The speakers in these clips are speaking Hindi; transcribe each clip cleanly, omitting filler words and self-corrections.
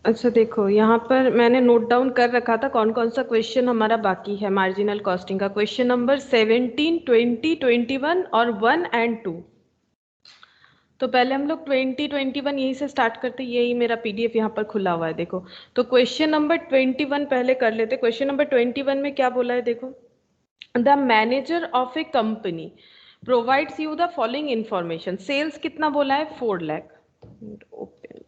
अच्छा देखो, यहाँ पर मैंने नोट डाउन कर रखा था कौन कौन सा क्वेश्चन हमारा बाकी है मार्जिनल कॉस्टिंग का। क्वेश्चन नंबर 17, 20, 21 और 1 और 2। तो पहले हम लोग 20, 21 यहीं से स्टार्ट करते, यही मेरा पीडीएफ यहाँ पर खुला हुआ है देखो। तो क्वेश्चन नंबर 21 पहले कर लेते। क्वेश्चन नंबर 21 में क्या बोला है देखो। The manager of a company provides you the following information. Sales कितना बोला है? 4 लाख। ओपन।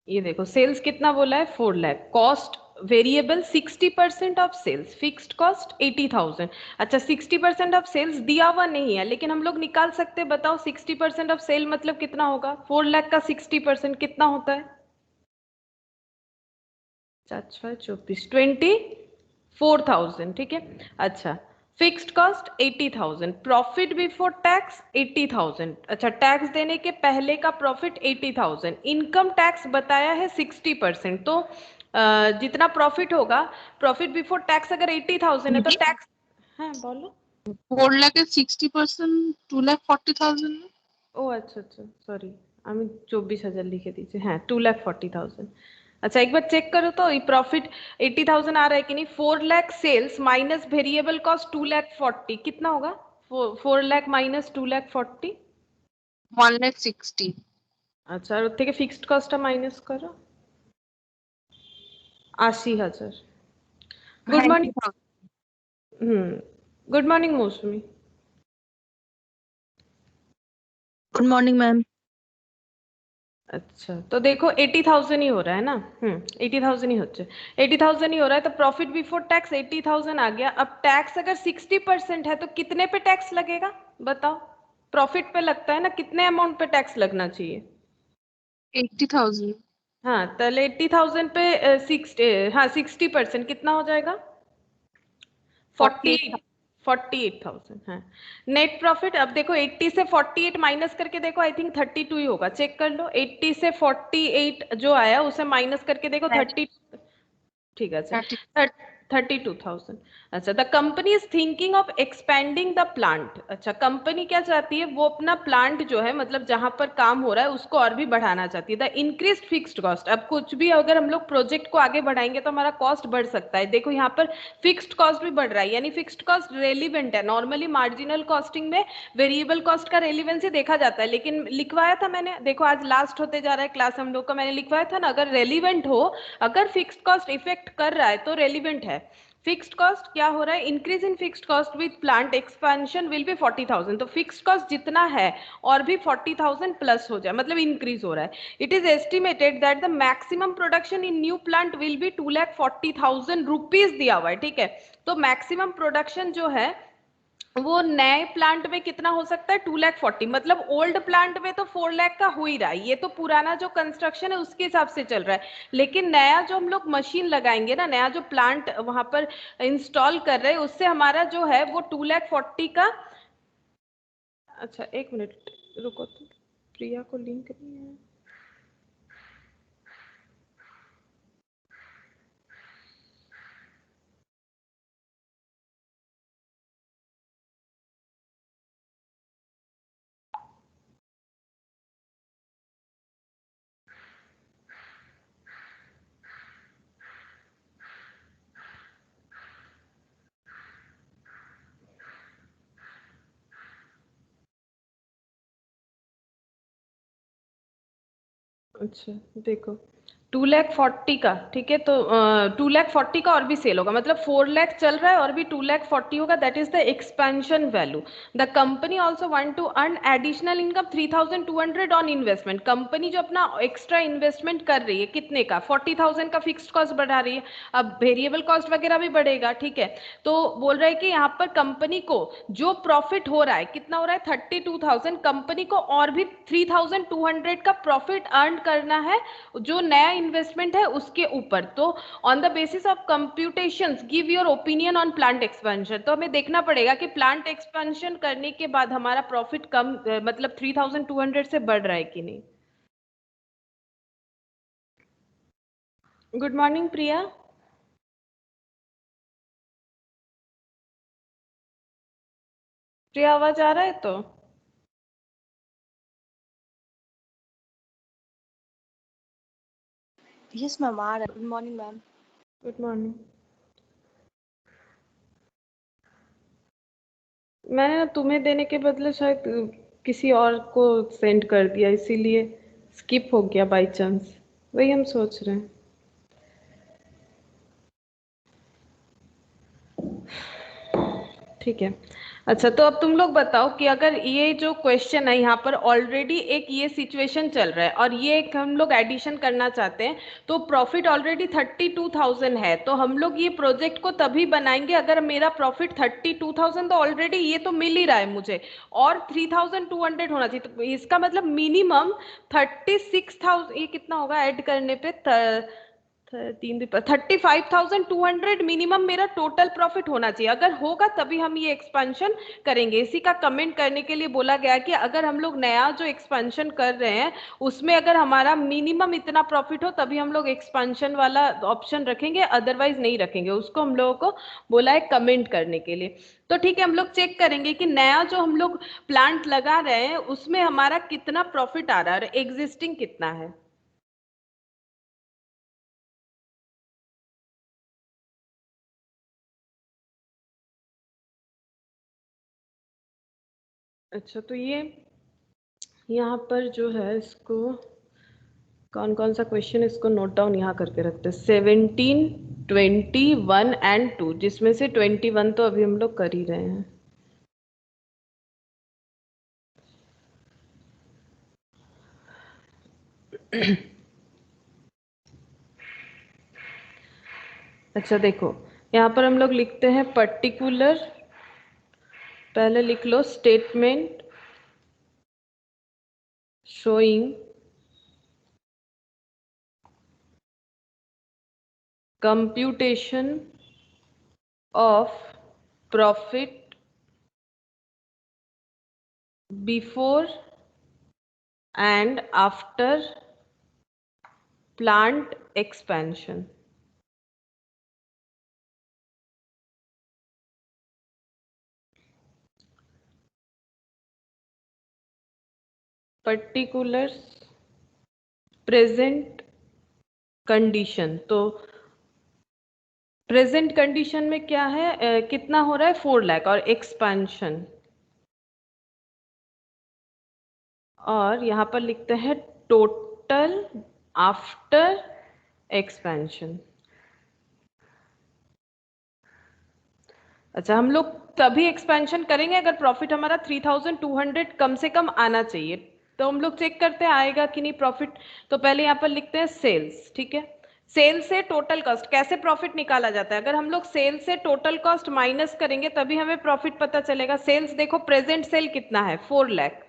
ये देखो सेल्स कितना बोला है? 4 lakh. Cost variable 60% of sales, fixed cost 80,000। अच्छा 60% ऑफ सेल्स दिया हुआ नहीं है, लेकिन हम लोग निकाल सकते हैं। बताओ 60% ऑफ सेल मतलब कितना होगा? 4 लाख का 60% कितना होता है? 4 5 24 24,000। ठीक है। अच्छा fixed cost 80,000, profit before tax 80,000। अच्छा टैक्स देने के पहले का प्रॉफिट 80,000। इनकम टैक्स बताया है 60%। तो जितना प्रॉफिट होगा, प्रॉफिट बिफोर टैक्स अगर 80,000 है तो दीदी टैक्स। हाँ बोलो। 4 लाख 60%, 2,40,000। ओ अच्छा अच्छा सॉरी, আমি 24,000 लिखे दीजिए। हाँ 2,40,000। अच्छा एक बार चेक करो तो ये प्रॉफिट 80,000 आ रहा है कि नहीं। 4 lakh sales minus variable cost 2,40,000 कितना होगा? 4 लाख माइनस 2,40,000। 1,60,000। আচ্ছা আর ওর থেকে ফিক্সড কস্টটা মাইনাস করো। 80,000। Good morning. 90,000। হুম। गुड मॉर्निंग मौसमी। Good morning ma'am. अच्छा तो देखो 80,000 ही हो रहा है ना। 80,000 ही होচ্ছে। 80,000 ही हो रहा है तो प्रॉफिट बिफोर टैक्स 80,000 आ गया। अब टैक्स अगर 60% है तो कितने पे टैक्स लगेगा? बताओ। प्रॉफिट पे लगता है ना, कितने अमाउंट पे टैक्स लगना चाहिए? 80,000। हाँ ताहले 80,000 पे 60, हाँ 60% कितना हो जाएगा? 48। 48। 48,000 है। नेट प्रॉफिट अब देखो 80 से 48 माइनस करके देखो, आई थिंक 32 ही होगा। चेक कर लो 80 से 48 जो आया उसे माइनस करके देखो 30। ठीक है। अच्छा 30। 32,000। अच्छा the company is thinking of expanding the plant. अच्छा कंपनी क्या चाहती है? वो अपना प्लांट जो है, मतलब जहां पर काम हो रहा है उसको और भी बढ़ाना चाहती है। The increase fixed cost. अब कुछ भी अगर हम लोग प्रोजेक्ट को आगे बढ़ाएंगे तो हमारा कॉस्ट बढ़ सकता है। देखो यहाँ पर फिक्स्ड कॉस्ट भी बढ़ रहा है, यानी फिक्स्ड कॉस्ट रेलिवेंट है। नॉर्मली मार्जिनल कॉस्टिंग में वेरिएबल कॉस्ट का रेलिवेंसी देखा जाता है, लेकिन लिखवाया था मैंने, देखो आज लास्ट होते जा रहा है क्लास हम लोग का, मैंने लिखवाया था ना, अगर रेलिवेंट हो, अगर फिक्स्ड कॉस्ट इफेक्ट कर रहा है तो रेलिवेंट है। फिक्स्ड कॉस्ट क्या हो रहा है? Increase in fixed cost with plant expansion will be 40,000। तो फिक्स्ड कॉस्ट जितना है और भी 40,000 प्लस हो जाए, मतलब इंक्रीज हो रहा है। It is estimated that the maximum production in new plant will be 2,40,000 rupees दिया हुआ है। ठीक है। तो मैक्सिमम प्रोडक्शन जो है वो नए प्लांट में कितना हो सकता है? 2,40,000। मतलब ओल्ड प्लांट में तो 4 लाख का हो ही रहा है, ये तो पुराना जो कंस्ट्रक्शन है उसके हिसाब से चल रहा है। लेकिन नया जो हम लोग मशीन लगाएंगे ना, नया जो प्लांट वहां पर इंस्टॉल कर रहे हैं, उससे हमारा जो है वो 2,40,000 का। अच्छा एक मिनट रुको तो, प्रिया को लिंक नहीं है। अच्छा देखो 2,40,000 का, ठीक है, तो 2,40,000 का और भी सेल होगा, मतलब 4 लाख चल रहा है और भी 2,40,000 होगा। That is the expansion value. The company also want to earn additional income 3,200 on investment. Company जो अपना एक्स्ट्रा इन्वेस्टमेंट कर रही है कितने का? 40,000 का फिक्स्ड कॉस्ट बढ़ा रही है। अब वेरिएबल कॉस्ट वगैरह भी बढ़ेगा। ठीक है। तो बोल रहा है कि यहाँ पर कंपनी को जो प्रॉफिट हो रहा है, कितना हो रहा है? 32,000। कंपनी को और भी 3,200 का प्रॉफिट अर्न करना है जो नया इन्वेस्टमेंट है उसके ऊपर। तो on the basis of computations give your opinion on plant expansion. तो हमें देखना पड़ेगा कि प्लांट एक्सपेंशन करने के बाद हमारा प्रॉफिट कम मतलब 3,200 से बढ़ रहा है कि नहीं। गुड मॉर्निंग प्रिया। प्रिया आवाज आ रहा है तो? यस मैम आ रहा है। Good morning ma'am. Good morning. मैंने ना तुम्हें देने के बदले शायद किसी और को सेंड कर दिया, इसीलिए स्किप हो गया बाय चांस, वही हम सोच रहे हैं। ठीक है। अच्छा, तो अब तुम लोग बताओ कि अगर ये जो क्वेश्चन है यहाँ पर ऑलरेडी एक ये सिचुएशन चल रहा है और ये एक हम लोग एडिशन करना चाहते हैं, तो प्रॉफिट ऑलरेडी 32,000 है, तो हम लोग ये प्रोजेक्ट को तभी बनाएंगे अगर मेरा प्रॉफिट 32,000, तो ऑलरेडी ये तो मिल ही रहा है मुझे, और 3,200 होना चाहिए। तो इसका मतलब मिनिमम 36,000, ये कितना होगा ऐड करने पे 35,200 मिनिमम मेरा टोटल प्रॉफिट होना चाहिए। अगर होगा तभी हम ये एक्सपेंशन करेंगे। इसी का कमेंट करने के लिए बोला गया कि अगर हम लोग नया जो एक्सपेंशन कर रहे हैं उसमें अगर हमारा मिनिमम इतना प्रॉफिट हो तभी हम लोग एक्सपेंशन वाला ऑप्शन रखेंगे, अदरवाइज नहीं रखेंगे। उसको हम लोगों को बोला है कमेंट करने के लिए। तो ठीक है, हम लोग चेक करेंगे कि नया जो हम लोग प्लांट लगा रहे हैं उसमें हमारा कितना प्रॉफिट आ रहा है और एग्जिस्टिंग कितना है। अच्छा, तो ये यहाँ पर जो है इसको कौन कौन सा क्वेश्चन, इसको नोट डाउन यहाँ करके रखते हैं। 17, 21 एंड 2, जिसमें से 21 तो अभी हम लोग कर ही रहे हैं। अच्छा देखो, यहाँ पर हम लोग लिखते हैं पर्टिकुलर, पहले लिख लो statement showing computation of profit before and after plant expansion. Particulars present condition, तो प्रेजेंट कंडीशन में क्या है, कितना हो रहा है 4 लाख, और एक्सपेंशन, और यहाँ पर लिखते हैं टोटल आफ्टर एक्सपेंशन। अच्छा, हम लोग तभी एक्सपेंशन करेंगे अगर प्रॉफिट हमारा 3,200 कम से कम आना चाहिए। तो हम लोग चेक करते हैं आएगा कि नहीं प्रॉफिट। तो पहले यहाँ पर लिखते हैं सेल्स। ठीक है, सेल से टोटल कॉस्ट, कैसे प्रॉफिट निकाला जाता है, अगर हम लोग सेल से टोटल कॉस्ट माइनस करेंगे तभी हमें प्रॉफिट पता चलेगा। सेल्स देखो, प्रेजेंट सेल कितना है 4 लाख,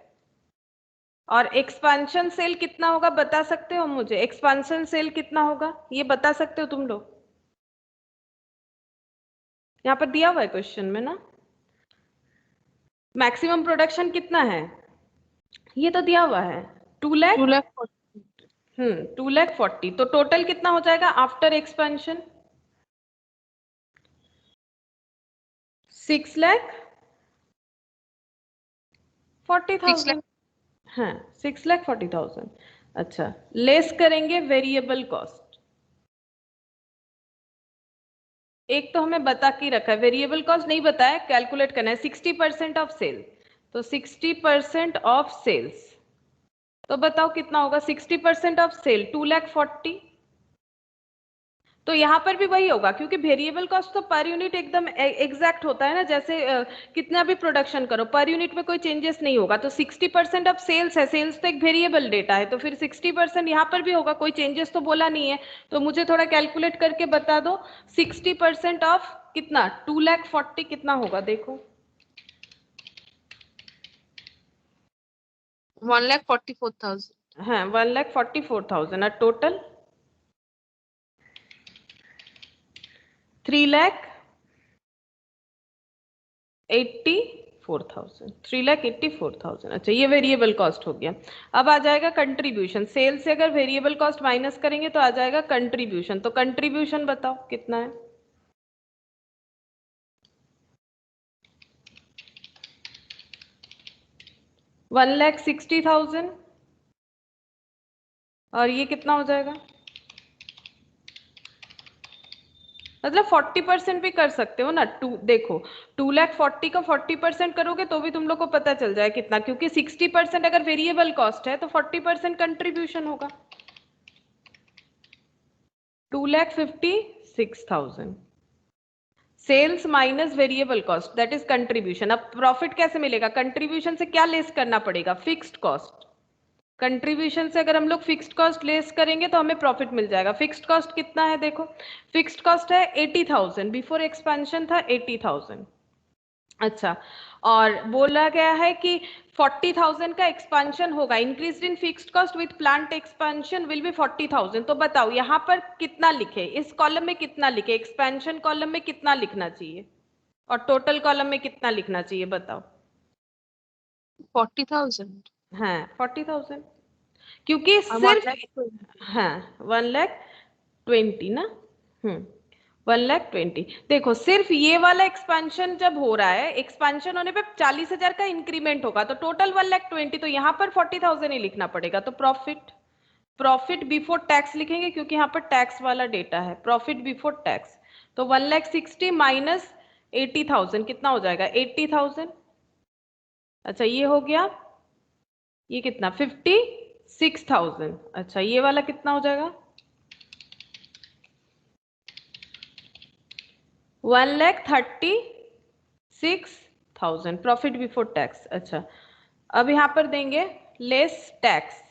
और एक्सपेंशन सेल कितना होगा बता सकते हो मुझे? एक्सपेंशन सेल कितना होगा ये बता सकते हो तुम लोग? यहाँ पर दिया हुआ है क्वेश्चन में ना, मैक्सिमम प्रोडक्शन कितना है ये तो दिया हुआ है 2 लाख। 2,40,000, तो टोटल कितना हो जाएगा आफ्टर एक्सपेंशन? 6,40,000। हाँ, 6,40,000। अच्छा, लेस करेंगे वेरिएबल कॉस्ट। एक तो हमें बता के रखा है, वेरिएबल कॉस्ट नहीं बताया, कैलकुलेट करना है 60% ऑफ सेल। तो 60% ऑफ सेल्स, तो बताओ कितना होगा 60% ऑफ सेल? 2,40,000। तो यहाँ पर भी वही होगा क्योंकि वेरिएबल कॉस्ट तो पर यूनिट एकदम एग्जैक्ट होता है ना, जैसे कितना भी प्रोडक्शन करो पर यूनिट में कोई चेंजेस नहीं होगा। तो 60% ऑफ सेल्स है, सेल्स तो एक वेरिएबल डेटा है, तो फिर 60% यहाँ पर भी होगा, कोई चेंजेस तो बोला नहीं है। तो मुझे थोड़ा कैलकुलेट करके बता दो 60% ऑफ कितना, 2,40,000 कितना होगा देखो? 1,44,000। हाँ, 1,44,000, और टोटल 3,84,000। अच्छा, ये वेरिएबल कॉस्ट हो गया। अब आ जाएगा कंट्रीब्यूशन। सेल से अगर वेरिएबल कॉस्ट माइनस करेंगे तो आ जाएगा कंट्रीब्यूशन। तो कंट्रीब्यूशन बताओ कितना है? 1,60,000 और ये कितना हो जाएगा? मतलब 40% भी कर सकते हो ना। देखो 2,40,000 का 40% करोगे तो भी तुम लोग को पता चल जाए कितना, क्योंकि 60% अगर वेरिएबल कॉस्ट है तो 40% कंट्रीब्यूशन होगा। 2,56,000 sales minus variable cost that is contribution. अब प्रॉफिट कैसे मिलेगा? कंट्रीब्यूशन से क्या लेस करना पड़ेगा? Fixed cost. कंट्रीब्यूशन से अगर हम लोग फिक्स्ड कॉस्ट लेस करेंगे तो हमें प्रॉफिट मिल जाएगा। फिक्स्ड कॉस्ट कितना है? देखो फिक्स्ड कॉस्ट है 80,000, बिफोर एक्सपेंशन था 80,000। अच्छा, और बोला गया है कि 40,000 का एक्सपेंशन होगा। Increase in fixed cost with plant expansion will be 40,000। तो बताओ यहाँ पर कितना लिखे? इस कॉलम में कितना लिखे? एक्सपेंशन कॉलम में कितना लिखना चाहिए और टोटल कॉलम में कितना लिखना चाहिए? बताओ। 40,000 हाँ 40,000, क्योंकि सिर्फ हाँ 1,20,000 ना। 1,20,000। देखो सिर्फ ये वाला एक्सपेंशन जब हो रहा है, एक्सपेंशन होने पे 40,000 का इंक्रीमेंट होगा, तो टोटल 1,20,000, तो यहाँ पर 40,000 ही लिखना पड़ेगा। तो प्रॉफिट बिफोर टैक्स लिखेंगे क्योंकि यहाँ पर टैक्स वाला डेटा है। प्रॉफिट बिफोर टैक्स, तो 1,60,000 माइनस 80,000 कितना हो जाएगा? 80,000। अच्छा ये हो गया। ये कितना? 56,000। अच्छा ये वाला कितना हो जाएगा? 1,36,000 प्रॉफिट बिफोर टैक्स। अच्छा अब यहां पर देंगे लेस टैक्स।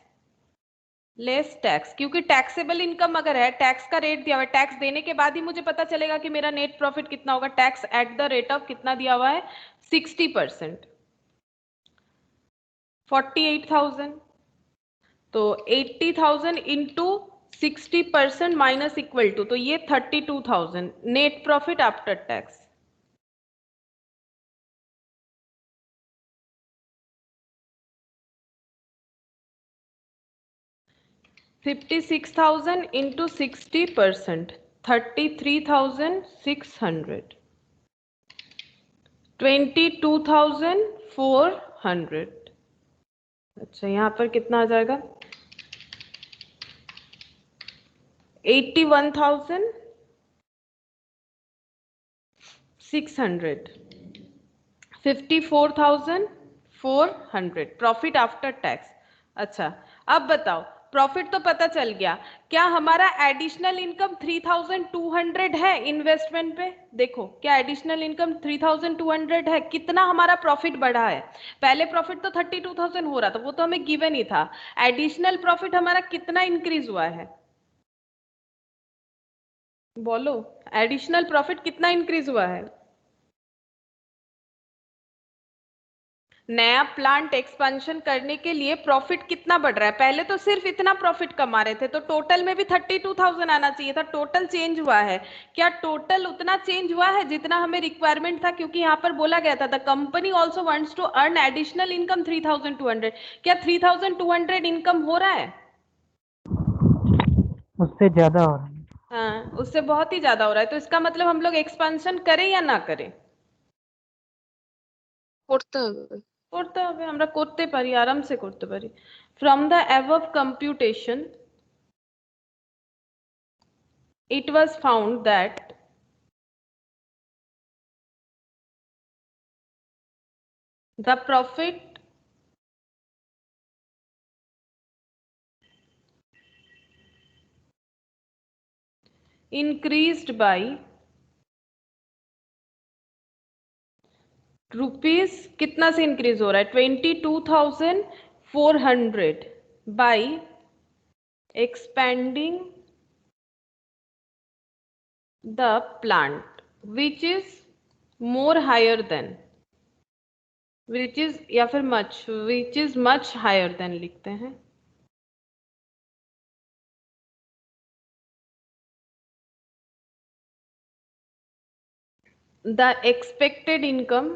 क्योंकि टैक्सेबल इनकम अगर है, टैक्स का रेट दिया हुआ है, टैक्स देने के बाद ही मुझे पता चलेगा कि मेरा नेट प्रॉफिट कितना होगा। Tax at the rate of कितना दिया हुआ है? 60%, 48,000। तो 80,000 इंटू 60% माइनस इक्वल टू, तो ये 32,000 net profit after tax. $56,000 into 60%, 33,600, 22,400। अच्छा यहाँ पर कितना आ जाएगा? 81,600, 54,400 प्रॉफिट आफ्टर टैक्स। अच्छा अब बताओ, प्रॉफिट तो पता चल गया, क्या हमारा एडिशनल इनकम 3,200 है इन्वेस्टमेंट पे? देखो क्या एडिशनल इनकम 3,200 है? कितना हमारा प्रॉफिट बढ़ा है? पहले प्रॉफिट तो 32,000 हो रहा था, वो तो हमें गिवन ही था। एडिशनल प्रॉफिट हमारा कितना इंक्रीज हुआ है? बोलो, एडिशनल प्रॉफिट कितना इंक्रीज हुआ है? नया प्लांट एक्सपेंशन करने के लिए प्रॉफिट कितना बढ़ रहा है? पहले तो सिर्फ इतना प्रॉफिट कमा रहे थे, तो टोटल में भी 32,000 आना चाहिए था। टोटल चेंज हुआ है क्या? टोटल उतना चेंज हुआ है जितना हमें रिक्वायरमेंट था, क्योंकि यहाँ पर बोला गया था the company also wants to earn additional income 3,200। क्या 3,200 इनकम हो रहा है? उससे ज्यादा हो रहा है। हाँ उससे बहुत ही ज्यादा हो रहा है। तो इसका मतलब हम लोग एक्सपेंशन करें या ना करें? করতে হবে। করতে হবে, আমরা করতে পারি, আরামসে করতে পারি। From the above computation, it was found that the profit increased by rupees, कितना से इंक्रीज हो रहा है? 22,400 by expanding the plant which is more higher than, which is या फिर much, which is much higher than लिखते हैं। The expected income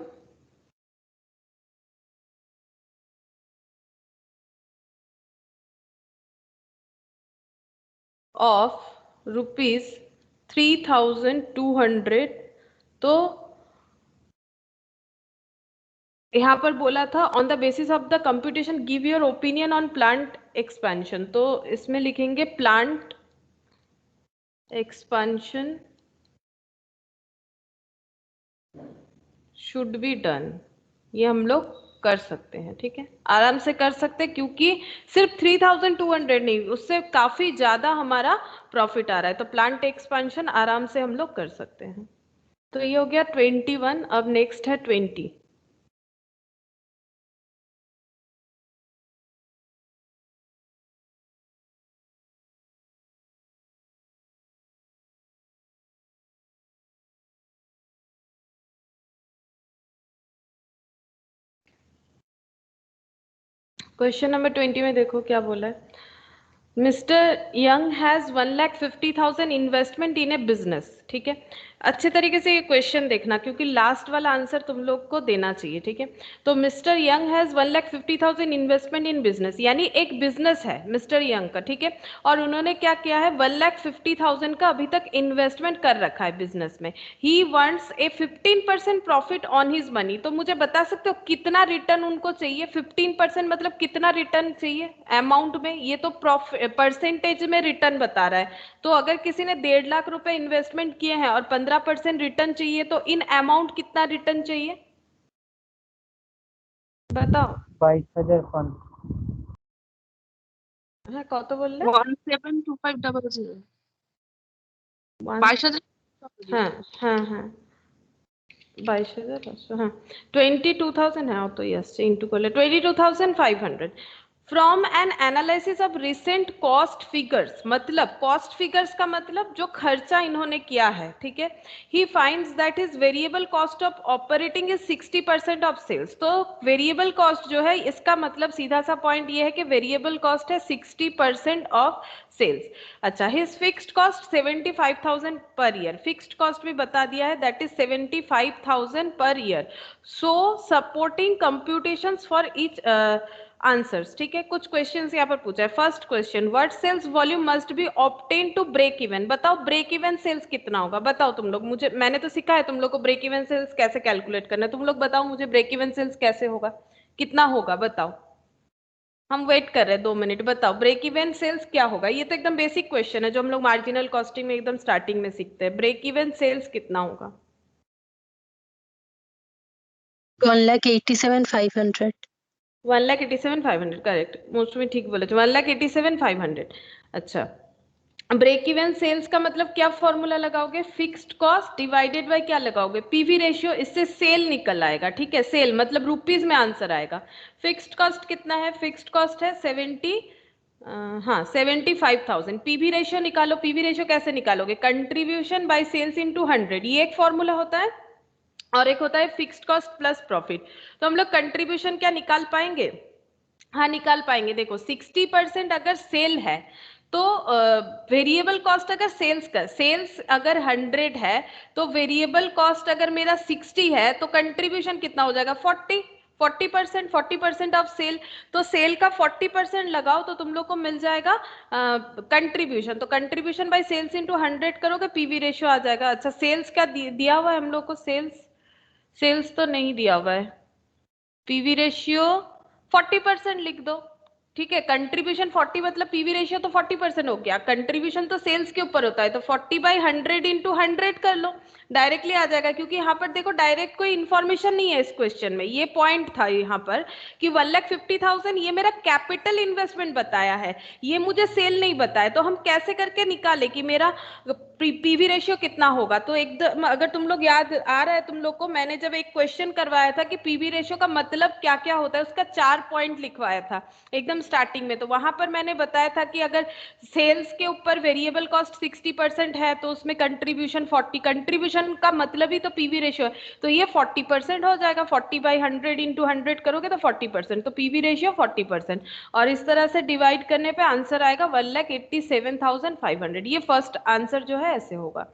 of ₹3,200, तो यहाँ पर बोला था on the basis of the computation give your opinion on plant expansion, तो इसमें लिखेंगे plant expansion should be done. ये हम लोग कर सकते हैं, ठीक है, आराम से कर सकते हैं, क्योंकि सिर्फ 3200 नहीं, उससे काफी ज्यादा हमारा प्रॉफिट आ रहा है, तो प्लांट एक्सपेंशन आराम से हम लोग कर सकते हैं। तो ये हो गया 21। अब नेक्स्ट है 20। क्वेश्चन नंबर 20 में देखो क्या बोला है। Mister young has 1,50,000 investment in A business, ठीक है, अच्छे तरीके से ये क्वेश्चन देखना, क्योंकि लास्ट वाला आंसर तुम लोग को देना चाहिए, ठीक है। तो mister young has 1,50,000 investment in business, यानी एक बिजनेस है मिस्टर यंग का, ठीक है, और उन्होंने क्या किया है, 1,50,000 का अभी तक इन्वेस्टमेंट कर रखा है बिजनेस में। He wants A 15% profit on his money. तो मुझे बता सकते हो कितना रिटर्न उनको चाहिए? 15% मतलब कितना रिटर्न चाहिए अमाउंट में? ये तो परसेंटेज में रिटर्न बता रहा है। तो अगर किसी ने 1.5 लाख रुपए इन्वेस्टमेंट किए हैं और 15% रिटर्न चाहिए, तो इन अमाउंट कितना रिटर्न चाहिए बताओ? 22,000 हाँ कौन तो बोल रहे 172500 22,000। हाँ हाँ हाँ 22,500, हाँ 22,000 है, तो यस इंटू कर ले 22,500 from an analysis of recent cost figures. मतलब कॉस्ट फिगर्स का मतलब जो खर्चा इन्होंने किया है, ठीक है। He finds that is variable cost of operating is 60% of sales. तो वेरिएबल कॉस्ट जो है, इसका मतलब सीधा सा पॉइंट ये है कि वेरिएबल कॉस्ट है 60% ऑफ सेल्स। अच्छा, his fixed cost 75,000 per year, fixed cost भी बता दिया है, that is 75,000 per year. So supporting computations for each answers, ठीक है। कुछ क्वेश्चंस यहाँ पर पूछा है। First question, what sales volume must be obtain to break even. बताओ ब्रेक इवन सेल्स कितना होगा, बताओ तुम लोग मुझे। मैंने तो सिखा है तुम लोग को ब्रेक इवन सेल्स कैसे कैलकुलेट करना है, तुम लोग बताओ मुझे ब्रेक इवन सेल्स कैसे होगा, कितना होगा बताओ। हम वेट कर रहे हैं 2 मिनट, बताओ ब्रेक इवन सेल्स क्या होगा। ये तो एकदम बेसिक क्वेश्चन है जो हम लोग मार्जिनल कॉस्टिंग में एकदम स्टार्टिंग में सीखते हैं। ब्रेक इवन सेल्स कितना होगा? 1,87,500। 1,87,500 करेक्ट, मोस्ट में ठीक बोले थे, 1,87,500। अच्छा, ब्रेक इवन सेल्स का मतलब क्या फॉर्मूला लगाओगे? फिक्स्ड कॉस्ट डिवाइडेड बाय क्या लगाओगे? पीवी रेशियो, इससे सेल निकल आएगा, ठीक है। सेल मतलब रुपीज में आंसर आएगा। फिक्स्ड कॉस्ट कितना है? फिक्स्ड कॉस्ट है 75,000। पीवी रेशियो निकालो। पीवी रेशियो कैसे निकालोगे? कंट्रीब्यूशन बाय सेल्स इनटू 100, ये एक फॉर्मूला होता है, और एक होता है फिक्स्ड कॉस्ट प्लस प्रॉफिट। तो हम लोग कंट्रीब्यूशन क्या निकाल पाएंगे? हाँ निकाल पाएंगे। देखो 60% अगर सेल है, तो वेरिएबल कॉस्ट अगर सेल्स अगर 100 है, तो वेरिएबल कॉस्ट अगर मेरा 60 है, तो कंट्रीब्यूशन कितना हो जाएगा? 40% ऑफ सेल। तो सेल का 40% लगाओ तो तुम लोग को मिल जाएगा कंट्रीब्यूशन। तो कंट्रीब्यूशन बाय सेल्स इंटू 100 करोगे, पीवी रेशियो आ जाएगा। अच्छा, सेल्स क्या दिया हुआ है हम लोग को? सेल्स तो नहीं दिया हुआ है। पीवी रेशियो 40% लिख दो, ठीक है। कंट्रीब्यूशन 40 मतलब पीवी रेशियो तो 40% हो गया। कंट्रीब्यूशन तो सेल्स के ऊपर होता है, तो 40/100 इंटू 100 कर लो, डायरेक्टली आ जाएगा। क्योंकि यहाँ पर देखो डायरेक्ट कोई इन्फॉर्मेशन नहीं है इस क्वेश्चन में। ये पॉइंट था यहाँ पर कि 1,50,000 ये मेरा कैपिटल इन्वेस्टमेंट बताया है, ये मुझे सेल नहीं बताया। तो हम कैसे करके निकाले कि मेरा पीवी रेशियो कितना होगा? तो एकदम अगर तुम लोग याद आ रहा है तुम लोग को, मैंने जब एक क्वेश्चन करवाया था कि पीवी रेशियो का मतलब क्या क्या होता है, उसका 4 पॉइंट लिखवाया था एकदम स्टार्टिंग में। तो वहां पर मैंने बताया था कि अगर सेल्स के ऊपर वेरिएबल कॉस्ट 60% है, तो उसमें कंट्रीब्यूशन 40, कंट्रीब्यूशन का मतलब ही तो पीवी रेशियो है, तो ये 40% हो जाएगा। 40/100 इंटू 100 करोगे तो 40%, तो पीवी रेशियो 40%। और इस तरह से डिवाइड करने पे आंसर आएगा 1,87,500। ये फर्स्ट आंसर जो है ऐसे होगा।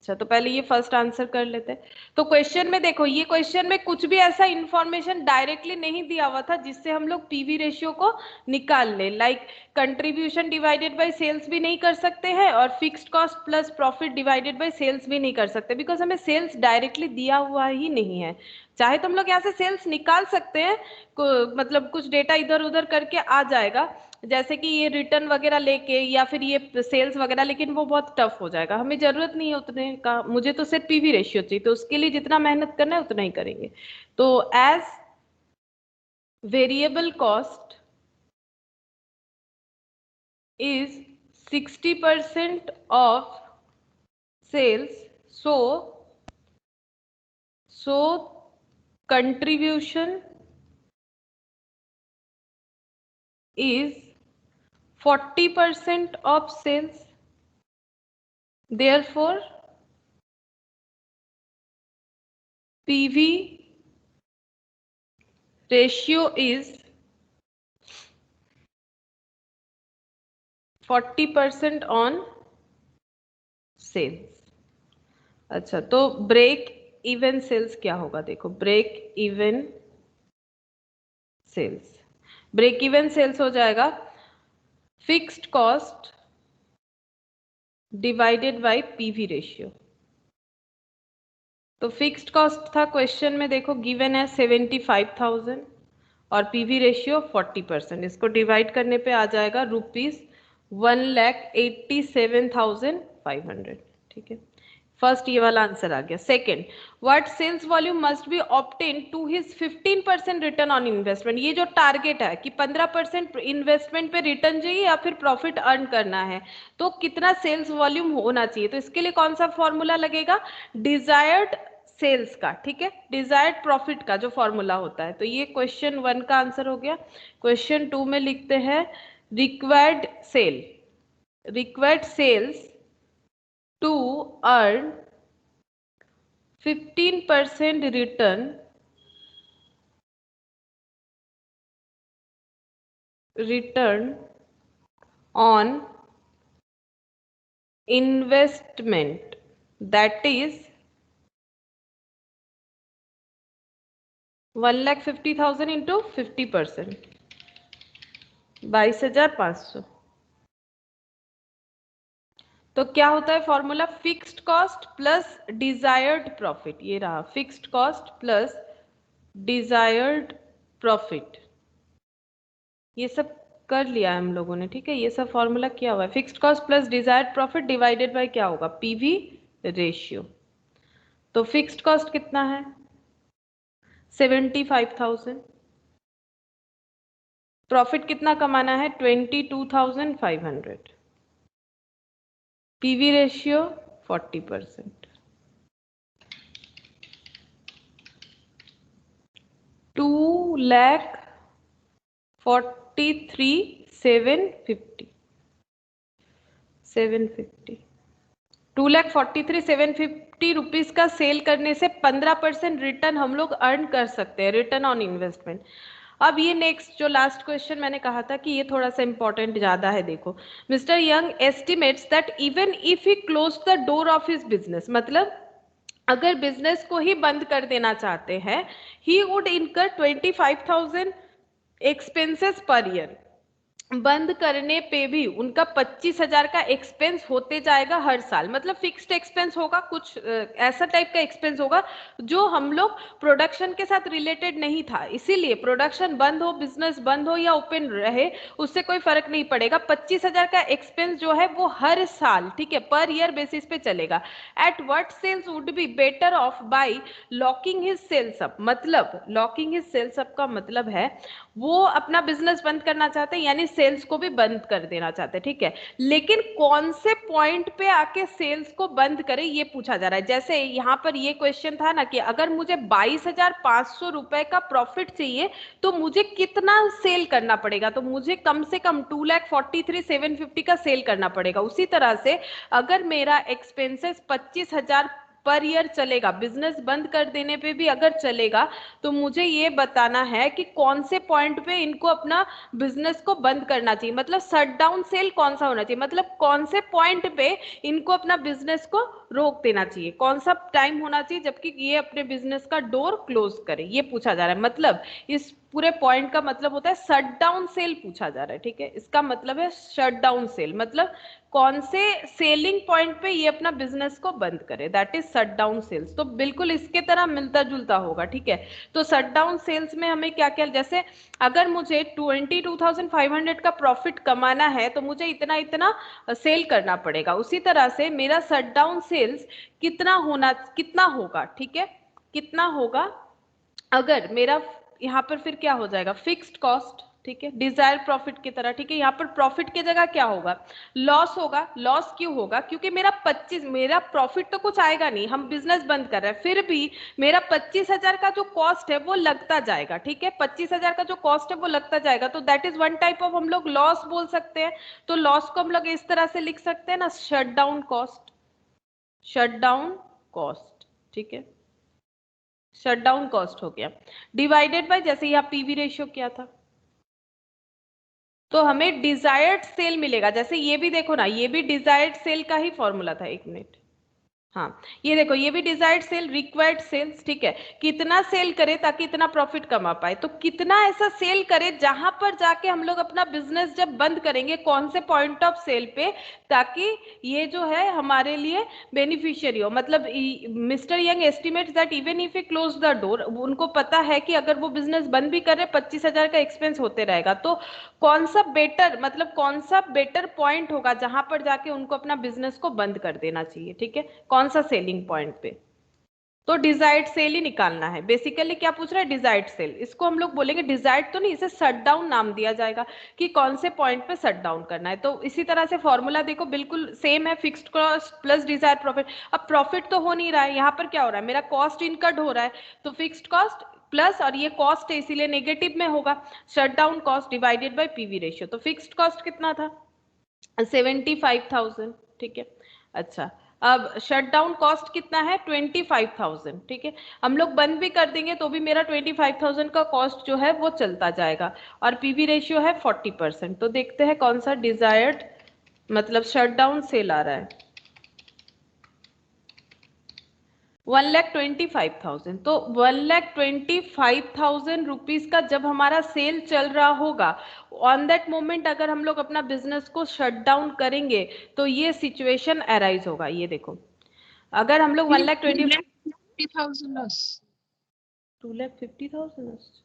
अच्छा, तो पहले ये फर्स्ट आंसर कर लेते हैं। तो क्वेश्चन में देखो, ये क्वेश्चन में कुछ भी ऐसा इंफॉर्मेशन डायरेक्टली नहीं दिया हुआ था जिससे हम लोग पीवी रेशियो को निकाल ले। Like contribution divided by sales भी नहीं कर सकते हैं और fixed cost plus profit divided by sales भी नहीं कर सकते, बिकॉज हमें सेल्स डायरेक्टली दिया हुआ ही नहीं है। चाहे तो हम लोग यहाँ से सेल्स निकाल सकते हैं, मतलब कुछ डेटा इधर उधर करके आ जाएगा, जैसे कि ये रिटर्न वगैरह लेके या फिर ये सेल्स वगैरह, लेकिन वो बहुत टफ हो जाएगा, हमें जरूरत नहीं है उतने का। मुझे तो सिर्फ पीवी रेशियो चाहिए, तो उसके लिए जितना मेहनत करना है उतना ही करेंगे। तो as variable cost is 60% of sales, so contribution is 40% of sales, therefore PV ratio is 40% on sales. अच्छा, तो ब्रेक इवन सेल्स क्या होगा? देखो, break even sales, break even sales हो जाएगा fixed cost divided by PV ratio. तो फिक्स्ड कॉस्ट था क्वेश्चन में, देखो गिवन है 75,000 और पीवी रेशियो 40%, इसको डिवाइड करने पे आ जाएगा ₹1,87,500। ठीक है, फर्स्ट ये वाला आंसर आ गया। Second, what sales volume must be obtain to his 15% return on investment. ये जो टारगेट है कि 15% इन्वेस्टमेंट पे रिटर्न चाहिए या फिर प्रॉफिट अर्न करना है, तो कितना सेल्स वॉल्यूम होना चाहिए? तो इसके लिए कौन सा फॉर्मूला लगेगा? डिजायर्ड सेल्स का, ठीक है, डिजायर्ड प्रॉफिट का जो फॉर्मूला होता है। तो ये क्वेश्चन 1 का आंसर हो गया। क्वेश्चन 2 में लिखते हैं required sales to earn 15% return on investment, that is 1,50,000 into 50%, 22,500। तो क्या होता है formula? Fixed cost plus desired profit. ये रहा fixed cost plus desired profit, ये सब कर लिया है हम लोगों ने, ठीक है, ये सब फॉर्मूला किया हुआ है। Fixed cost plus desired profit divided bye क्या होगा? PV ratio. तो फिक्स्ड कॉस्ट कितना है? 75,000। प्रॉफिट कितना कमाना है? 22,500। PV ratio 40%। 2,43,750। 2,43,750 रुपीज का सेल करने से 15% रिटर्न हम लोग अर्न कर सकते हैं, रिटर्न ऑन इन्वेस्टमेंट। अब ये नेक्स्ट जो लास्ट क्वेश्चन मैंने कहा था कि ये थोड़ा सा इंपॉर्टेंट ज्यादा है। देखो, mister young estimates that even if he close the door of his business, मतलब अगर बिजनेस को ही बंद कर देना चाहते हैं, ही वुड इनकर 25,000 एक्सपेंसेस पर ईयर। बंद करने पे भी उनका 25,000 का एक्सपेंस होते जाएगा हर साल, मतलब फिक्स्ड एक्सपेंस होगा, कुछ ऐसा टाइप का एक्सपेंस होगा जो हम लोग प्रोडक्शन के साथ रिलेटेड नहीं था, इसीलिए प्रोडक्शन बंद हो, बिजनेस बंद हो या ओपन रहे, उससे कोई फर्क नहीं पड़ेगा। 25,000 का एक्सपेंस जो है वो हर साल, ठीक है, पर ईयर बेसिस पे चलेगा। At what sales would be better off by locking his sales up, मतलब लॉकिंग हिज सेल्स अप का मतलब है वो अपना बिजनेस बंद करना चाहते हैं, यानी सेल्स को भी बंद कर देना चाहते हैं, ठीक है, लेकिन कौन से पॉइंट पे आके सेल्स को बंद करें ये पूछा जा रहा है। जैसे यहाँ पर ये क्वेश्चन था ना कि अगर मुझे 22,500 रुपए का प्रॉफिट चाहिए तो मुझे कितना सेल करना पड़ेगा? तो मुझे कम से कम 2,43,750 का सेल करना पड़ेगा। उसी तरह से अगर मेरा एक्सपेंसेस 25,000 पर ईयर चलेगा, बिजनेस बंद कर देने पे भी अगर चलेगा, तो मुझे ये बताना है कि कौन से पॉइंट पे इनको अपना बिजनेस को बंद करना चाहिए, मतलब शट डाउन सेल कौन सा होना चाहिए, मतलब कौन से पॉइंट पे इनको अपना बिजनेस को रोक देना चाहिए, कौन सा टाइम होना चाहिए जबकि ये अपने बिजनेस का डोर क्लोज करे, ये पूछा जा रहा है। मतलब इस पूरे पॉइंट का मतलब होता है शट डाउन सेल पूछा जा रहा है, ठीक है, इसका मतलब है शट डाउन सेल, मतलब कौन से सेलिंग पॉइंट पे ये अपना बिजनेस को बंद करे, that is shut down sales. तो बिल्कुल इसके तरह मिलता जुलता होगा, ठीक है। तो शट डाउन सेल्स में हमें क्या क्या, जैसे अगर मुझे 22,500 का प्रॉफिट कमाना है तो मुझे इतना इतना सेल करना पड़ेगा, उसी तरह से मेरा शट डाउन सेल्स कितना होगा, ठीक है, कितना होगा, अगर मेरा यहाँ पर फिर क्या हो जाएगा, फिक्स्ड कॉस्ट, ठीक है, डिजायर प्रॉफिट की तरह, ठीक है, यहाँ पर प्रॉफिट की जगह क्या होगा, लॉस होगा। लॉस क्यों होगा, क्योंकि मेरा प्रॉफिट तो कुछ आएगा नहीं, हम बिजनेस बंद कर रहे हैं, फिर भी मेरा 25,000 का जो कॉस्ट है वो लगता जाएगा, ठीक है, 25,000 का जो कॉस्ट है वो लगता जाएगा, तो that is one type of हम लोग लॉस बोल सकते हैं। तो लॉस को हम लोग इस तरह से लिख सकते हैं ना, shut down cost, shut down cost, ठीक है, शट डाउन कॉस्ट हो गया, डिवाइडेड बाय, जैसे यहाँ पीवी रेशियो क्या था, तो हमें डिजायर्ड सेल मिलेगा। जैसे ये भी देखो ना, ये भी डिजायर्ड सेल का ही फॉर्मूला था, एक मिनट, हाँ ये देखो, ये भी डिजायर्ड सेल, रिक्वायर्ड सेल्स, ठीक है, कितना सेल करे ताकि इतना प्रॉफिट कमा पाए, तो कितना ऐसा सेल करे जहां पर जाके हम लोग अपना बिजनेस जब बंद करेंगे, कौन से पॉइंट ऑफ सेल पे, ताकि ये जो है हमारे लिए बेनिफिशियरी हो। मतलब mister young estimates that even if A close the door, उनको पता है कि अगर वो बिजनेस बंद भी कर रहे 25,000 का एक्सपेंस होते रहेगा, तो कौन सा बेटर, मतलब कौन सा बेटर पॉइंट होगा जहां पर जाके उनको अपना बिजनेस को बंद कर देना चाहिए, ठीक है, कौन सा सेलिंग पॉइंट पे, तो डिजायर्ड सेल ही निकालना है। बेसिकली क्या पूछ रहा है, डिजायर्ड सेल, इसको हम लोग बोलेंगे डिजायर्ड तो नहीं, इसे शट डाउन नाम दिया जाएगा कि कौन से पॉइंट पे शट डाउन करना है। तो इसी तरह से फॉर्मूला देखो बिल्कुल सेम है, fixed cost plus desired profit. अब प्रॉफिट तो हो नहीं रहा है, यहाँ पर क्या हो रहा है, मेरा कॉस्ट इनकर्ड हो रहा है, तो फिक्स्ड कॉस्ट प्लस, और ये कॉस्ट है इसीलिए नेगेटिव में होगा, shut down cost divided by PV ratio. तो फिक्स्ड कॉस्ट कितना था, 75,000, ठीक है। अच्छा, अब शट डाउन कॉस्ट कितना है, 25,000, ठीक है, हम लोग बंद भी कर देंगे तो भी मेरा 25,000 का कॉस्ट जो है वो चलता जाएगा, और पीवी रेशियो है 40%। तो देखते हैं कौन सा डिजायर्ड, मतलब शट डाउन सेल आ रहा है, 1,25,000। तो 1,25,000 रुपीज का जब हमारा सेल चल रहा होगा, ऑन दैट मोमेंट अगर हम लोग अपना बिजनेस को शट डाउन करेंगे तो ये सिचुएशन अराइज होगा। ये देखो, अगर हम लोग 1,50,000 loss. 2,50,000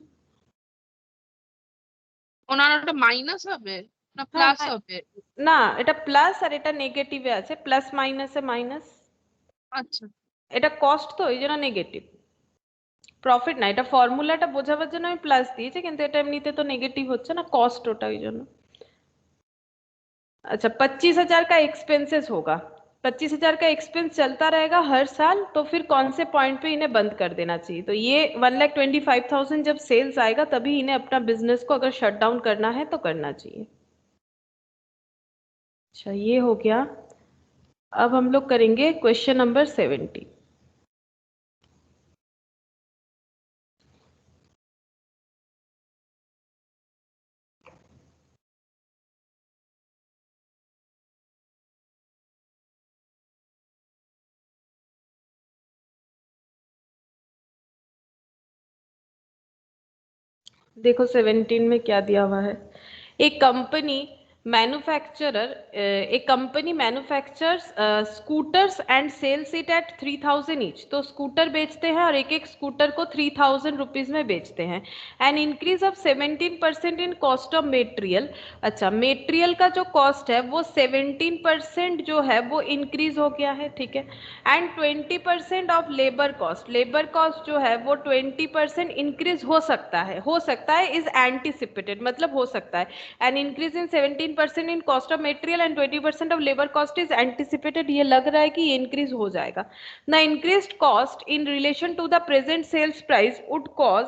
ওনার ওটা মাইনাস হবে না প্লাস হবে? না, এটা প্লাস আর এটা নেগেটিভে আছে, প্লাস মাইনাসে মাইনাস, আচ্ছা, এটা কস্ট তো এই জন্য নেগেটিভ, প্রফিট না, এটা ফর্মুলাটা বোঝাবার জন্য আমি প্লাস দিয়েছি, কিন্তু এটা এমনিতে তো নেগেটিভ হচ্ছে না, কস্ট ওটা ওই জন্য। अच्छा, 25,000 का एक्सपेंसेस होगा, 25,000 का एक्सपेंस चलता रहेगा हर साल, तो फिर कौन से पॉइंट पे इन्हें बंद कर देना चाहिए, तो ये 1,25,000 जब सेल्स आएगा तभी इन्हें अपना बिजनेस को अगर शट डाउन करना है तो करना चाहिए। अच्छा, ये हो गया। अब हम लोग करेंगे क्वेश्चन नंबर 70। देखो 17 में क्या दिया हुआ है, एक company manufacturers scooters and sales it at 3,000 each. तो स्कूटर बेचते हैं और एक एक स्कूटर को 3,000 रुपीज में बेचते हैं। An increase of 17% in cost of material. अच्छा, मेटेरियल का जो कॉस्ट है वो 17% जो है वो इंक्रीज हो गया है, ठीक है। एंड 20% ऑफ लेबर कॉस्ट जो है वो 20% इंक्रीज हो सकता है इज एंटिसिपेटेड, मतलब हो सकता है। An increase in 17% in cost of material and 20% of labour cost is anticipated, ये लग रहा है कि ये इंक्रीज हो जाएगा। The increased cost in relation to the present sales price would cause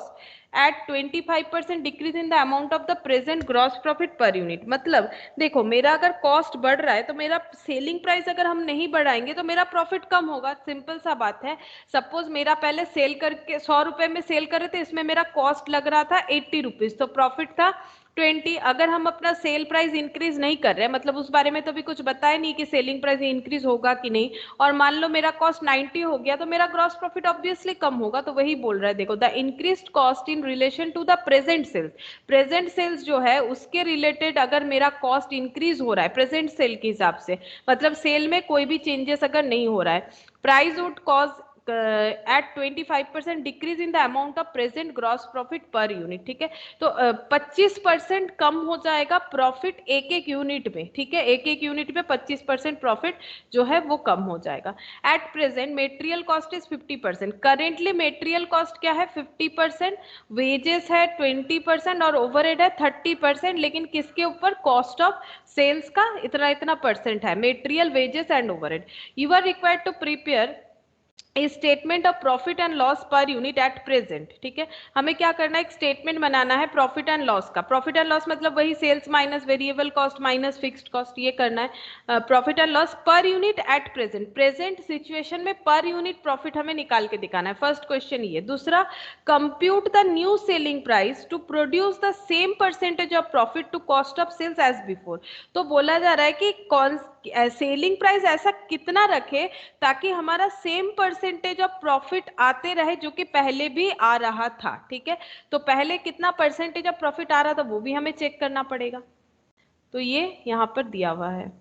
at 25% decrease in the amount of the present gross profit per unit. मतलब देखो मेरा अगर कॉस्ट बढ़ रहा है तो मेरा सेलिंग प्राइस अगर हम नहीं बढ़ाएंगे तो मेरा प्रॉफिट कम होगा, सिंपल सा बात है। सपोज मेरा पहले सेल करके 100 रुपए में सेल कर रहे थे, इसमें मेरा कॉस्ट लग रहा था 80 रुपीज, तो प्रॉफिट था 20। अगर हम अपना सेल प्राइस इंक्रीज नहीं कर रहे, मतलब उस बारे में तो भी कुछ बताया नहीं कि सेलिंग प्राइस इंक्रीज होगा कि नहीं, और मान लो मेरा कॉस्ट 90 हो गया, तो मेरा ग्रॉस प्रॉफिट ऑब्वियसली कम होगा। तो वही बोल रहा है, देखो the increased cost in relation to the present sales, present sales जो है उसके रिलेटेड अगर मेरा कॉस्ट इंक्रीज हो रहा है प्रेजेंट सेल के हिसाब से, मतलब सेल में कोई भी चेंजेस अगर नहीं हो रहा है, price would cause at 25% decrease in the amount of present gross profit per unit. ठीक है, तो 25% कम हो जाएगा प्रॉफिट एक एक यूनिट में। ठीक है, एक एक यूनिट में 25% प्रॉफिट जो है वो कम हो जाएगा। At present material cost is 50%, currently material cost क्या है 50%, वेजेस है 20% और ओवरहेड है 30%, लेकिन किसके ऊपर, कॉस्ट ऑफ सेल्स का इतना इतना परसेंट है, material wages and overhead. You are required to prepare statement of profit and loss per unit at present. ठीक है, हमें क्या करना है, एक स्टेटमेंट बनाना है प्रॉफिट एंड लॉस का। प्रॉफिट एंड लॉस मतलब वही sales minus variable cost minus fixed cost, ये करना है। Profit and loss per unit at present, present situation में पर यूनिट प्रॉफिट हमें निकाल के दिखाना है। फर्स्ट क्वेश्चन ये। दूसरा, compute the new selling price to produce the same percentage of profit to cost of sales as before. तो बोला जा रहा है कि कौन सेलिंग प्राइस ऐसा कितना रखे ताकि हमारा सेम परसेंटेज ऑफ प्रॉफिट आते रहे जो कि पहले भी आ रहा था। ठीक है, तो पहले कितना परसेंटेज ऑफ प्रॉफिट आ रहा था वो भी हमें चेक करना पड़ेगा। तो ये यहां पर दिया हुआ है।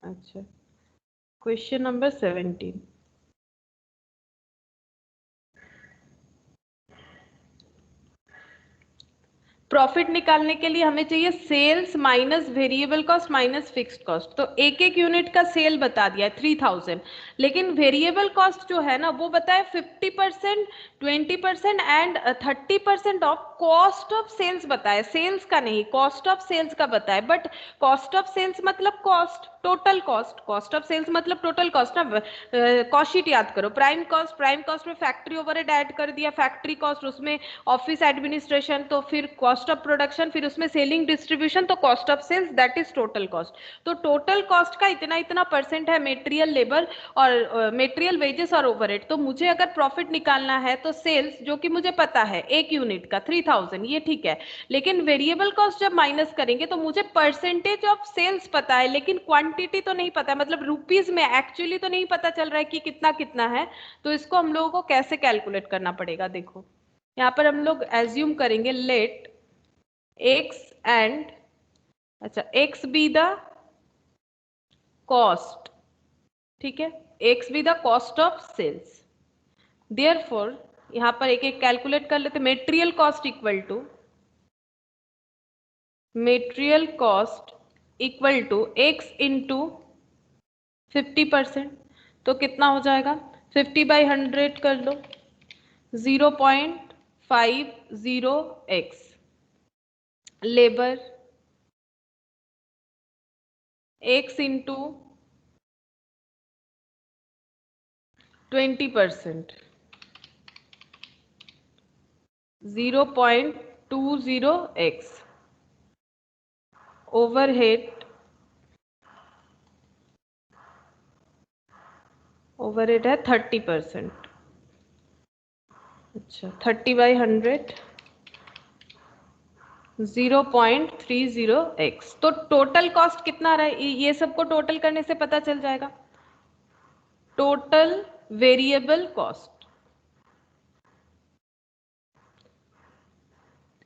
अच्छा, क्वेश्चन नंबर 17। प्रॉफिट निकालने के लिए हमें चाहिए sales minus variable cost minus fixed cost. तो एक एक यूनिट का सेल बता दिया है 3000, लेकिन वेरिएबल कॉस्ट जो है ना वो बताया 50%, 20% and 30% of cost of sales बताया, सेल्स का नहीं, कॉस्ट ऑफ सेल्स का बताया। बट कॉस्ट ऑफ सेल्स मतलब cost, total cost, cost of sales मतलब टोटल कॉस्ट ना। कॉस्ट शीट याद करो, प्राइम कॉस्ट, प्राइम कॉस्ट में फैक्ट्री ओवरहेड ऐड कर दिया, फैक्ट्री कॉस्ट, उसमें ऑफिस एडमिनिस्ट्रेशन, तो फिर कॉस्ट ऑफ प्रोडक्शन, फिर उसमें सेलिंग डिस्ट्रीब्यूशन, तो cost of sales, that is total cost. तो टोटल कॉस्ट का इतना इतना परसेंट है मेटेरियल लेबर और मेटेरियल वेजेस और ओवरहेड। तो मुझे अगर प्रॉफिट निकालना है तो सेल्स जो कि मुझे पता है एक यूनिट का 3000, ये ठीक है, लेकिन वेरिएबल कॉस्ट जब माइनस करेंगे तो मुझे परसेंटेज ऑफ सेल्स पता है लेकिन क्वांटिटी तो नहीं पता है, मतलब रुपीज में एक्चुअली तो नहीं पता चल रहा है कि कितना कितना है। तो इसको हम लोगों को कैसे कैलकुलेट करना पड़ेगा, देखो यहाँ पर हम लोग एज्यूम करेंगे लेट x एंड, अच्छा x बी द कॉस्ट। ठीक है, x be the cost of sales. Therefore यहां पर एक एक कैलकुलेट कर लेते। Material cost equal to, material cost equal to x into 50%, तो कितना हो जाएगा 50/100 कर लो, 0.50x। Labour x into 20%, 0.20x। Overhead, overhead है 30%। अच्छा, 30/100, 0.30x। तो टोटल कॉस्ट कितना रहा है, ये सबको टोटल करने से पता चल जाएगा। टोटल वेरिएबल कॉस्ट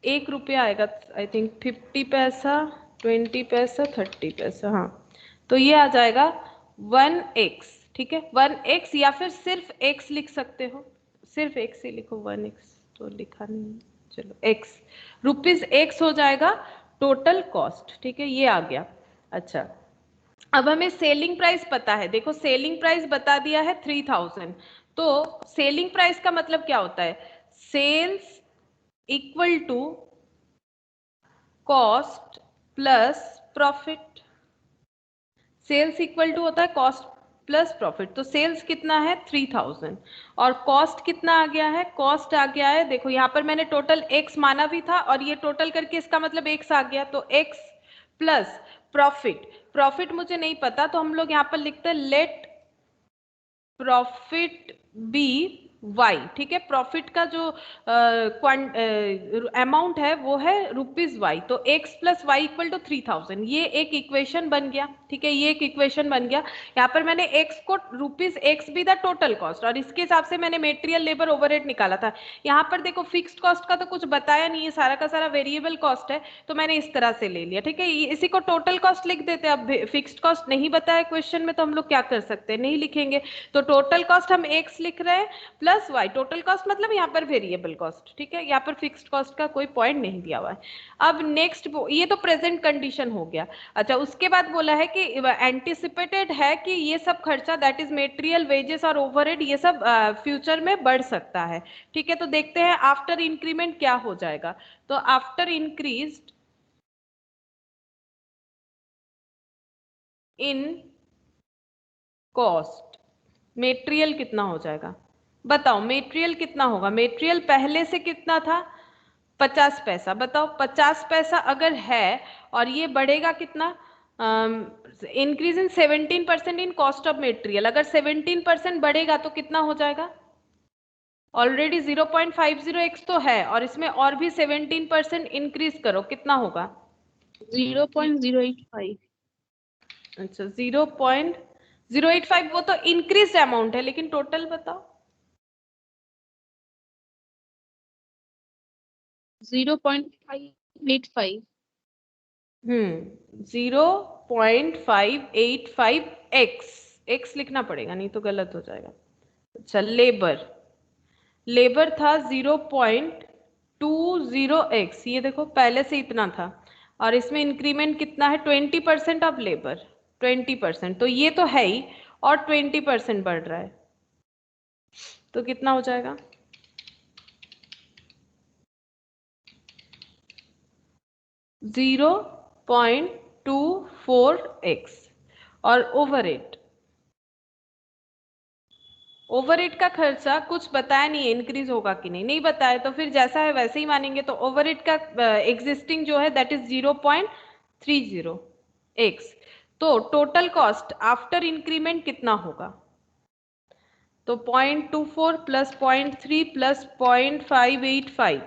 1 रुपया आएगा, आई थिंक 50 पैसा, 20 पैसा, 30 पैसा, हाँ। तो ये आ जाएगा 1x। ठीक है, 1x, या फिर सिर्फ x लिख सकते हो, सिर्फ x ही लिखो, 1x तो लिखा नहीं, चलो x, रुपीज x हो जाएगा टोटल कॉस्ट। ठीक है, ये आ गया। अच्छा, अब हमें सेलिंग प्राइस पता है, देखो सेलिंग प्राइस बता दिया है 3000। तो सेलिंग प्राइस का मतलब क्या होता है, sales equal to cost plus profit. Sales equal to होता है कॉस्ट प्लस प्रॉफिट। तो सेल्स कितना है 3000 और कॉस्ट कितना आ गया है, कॉस्ट आ गया है, देखो यहाँ पर मैंने टोटल x माना भी था और ये टोटल करके इसका मतलब x आ गया, तो x प्लस प्रॉफिट। प्रॉफिट मुझे नहीं पता तो हम लोग यहाँ पर लिखते हैं लेट प्रॉफिट बी वाई। ठीक है, प्रॉफिट का जो अमाउंट है वो है रुपीज वाई, तो x plus y equal to 3000। ये एक इक्वेशन बन गया। ठीक है, ये एक इक्वेशन बन गया। यहाँ पर मैंने x को rupees x be the total cost और इसके हिसाब से मैंने मेटेरियल लेबर ओवरहेड निकाला था। यहाँ पर देखो फिक्स्ड कॉस्ट का तो कुछ बताया नहीं है, सारा का सारा वेरिएबल कॉस्ट है, तो मैंने इस तरह से ले लिया। ठीक है, इसी को टोटल कॉस्ट लिख देते हैं। अब फिक्स्ड कॉस्ट नहीं बताया क्वेश्चन में तो हम लोग क्या कर सकते हैं, नहीं लिखेंगे। तो टोटल कॉस्ट हम x लिख रहे हैं प्लस y। टोटल कॉस्ट मतलब यहाँ पर वेरिएबल कॉस्ट। ठीक है, यहाँ पर फिक्स्ड कॉस्ट का कोई पॉइंट नहीं दिया हुआ है। अब नेक्स्ट, ये तो प्रेजेंट कंडीशन हो गया। अच्छा, उसके बाद बोला है कि एंटिसिपेटेड है कि ये सब खर्चा दैट इज मेटेरियल वेजेस और ओवरहेड ये सब फ्यूचर में बढ़ सकता है। ठीक है, तो देखते हैं आफ्टर इंक्रीमेंट क्या हो जाएगा। तो after increase in cost material कितना हो जाएगा, बताओ मेटेरियल कितना होगा। मेटेरियल पहले से कितना था 50 पैसा, बताओ 50 पैसा अगर है और ये बढ़ेगा कितना, increase in 17% in cost of material. अगर 17% बढ़ेगा तो कितना हो जाएगा, ऑलरेडी 0.50x तो है और इसमें और भी 17% इंक्रीज करो, कितना होगा 0.085। अच्छा 0.085, वो तो इंक्रीज अमाउंट है, लेकिन टोटल बताओ 0.585। 0.585x लिखना पड़ेगा, नहीं तो गलत हो जाएगा। अच्छा, लेबर लेबर था 0.20x, ये देखो पहले से इतना था और इसमें इंक्रीमेंट कितना है 20% ऑफ लेबर, 20%, तो ये तो है ही और 20% बढ़ रहा है, तो कितना हो जाएगा 0.24x। और ओवरहेड का खर्चा कुछ बताया नहीं है इंक्रीज होगा कि नहीं, नहीं बताया तो फिर जैसा है वैसे ही मानेंगे। तो ओवरहेड का एग्जिस्टिंग जो है दैट इज 0.30x। तो टोटल कॉस्ट आफ्टर इंक्रीमेंट कितना होगा, तो 0.24 प्लस 0.3 प्लस 0.585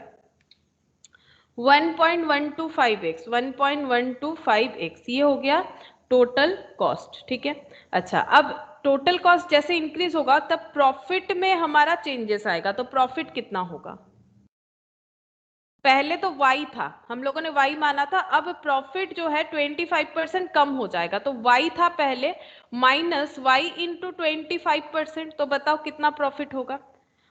1.125x 1.125x, ये हो गया टोटल कॉस्ट। ठीक है, अच्छा अब टोटल कॉस्ट जैसे इंक्रीज होगा तब प्रॉफिट में हमारा चेंजेस आएगा। तो प्रॉफिट कितना होगा, पहले तो y था, हम लोगों ने y माना था, अब प्रॉफिट जो है 25% कम हो जाएगा। तो y था पहले माइनस y इंटू 25%, तो बताओ कितना प्रॉफिट होगा।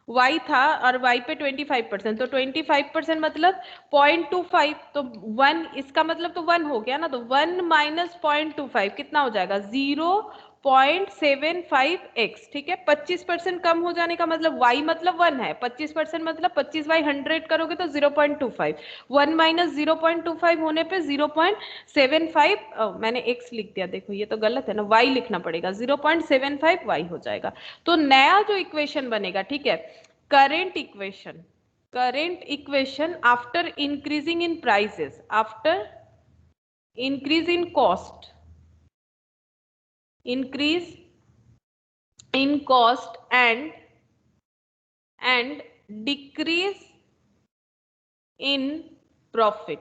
y था और y पे 25%, तो 25% मतलब 0.25, तो 1 इसका मतलब तो 1 हो गया ना, तो 1 माइनस 0.25 कितना हो जाएगा 0.75x। ठीक है, 25% कम हो जाने का मतलब y मतलब 1 है, 25% मतलब 25/100 करोगे तो 0.25, 1 माइनस 0.25 होने पे 0.75, मैंने x लिख दिया, देखो ये तो गलत है ना, y लिखना पड़ेगा, 0.75y हो जाएगा। तो नया जो इक्वेशन बनेगा, ठीक है, current equation after increasing in prices, after increase in cost, increase in cost and decrease in profit।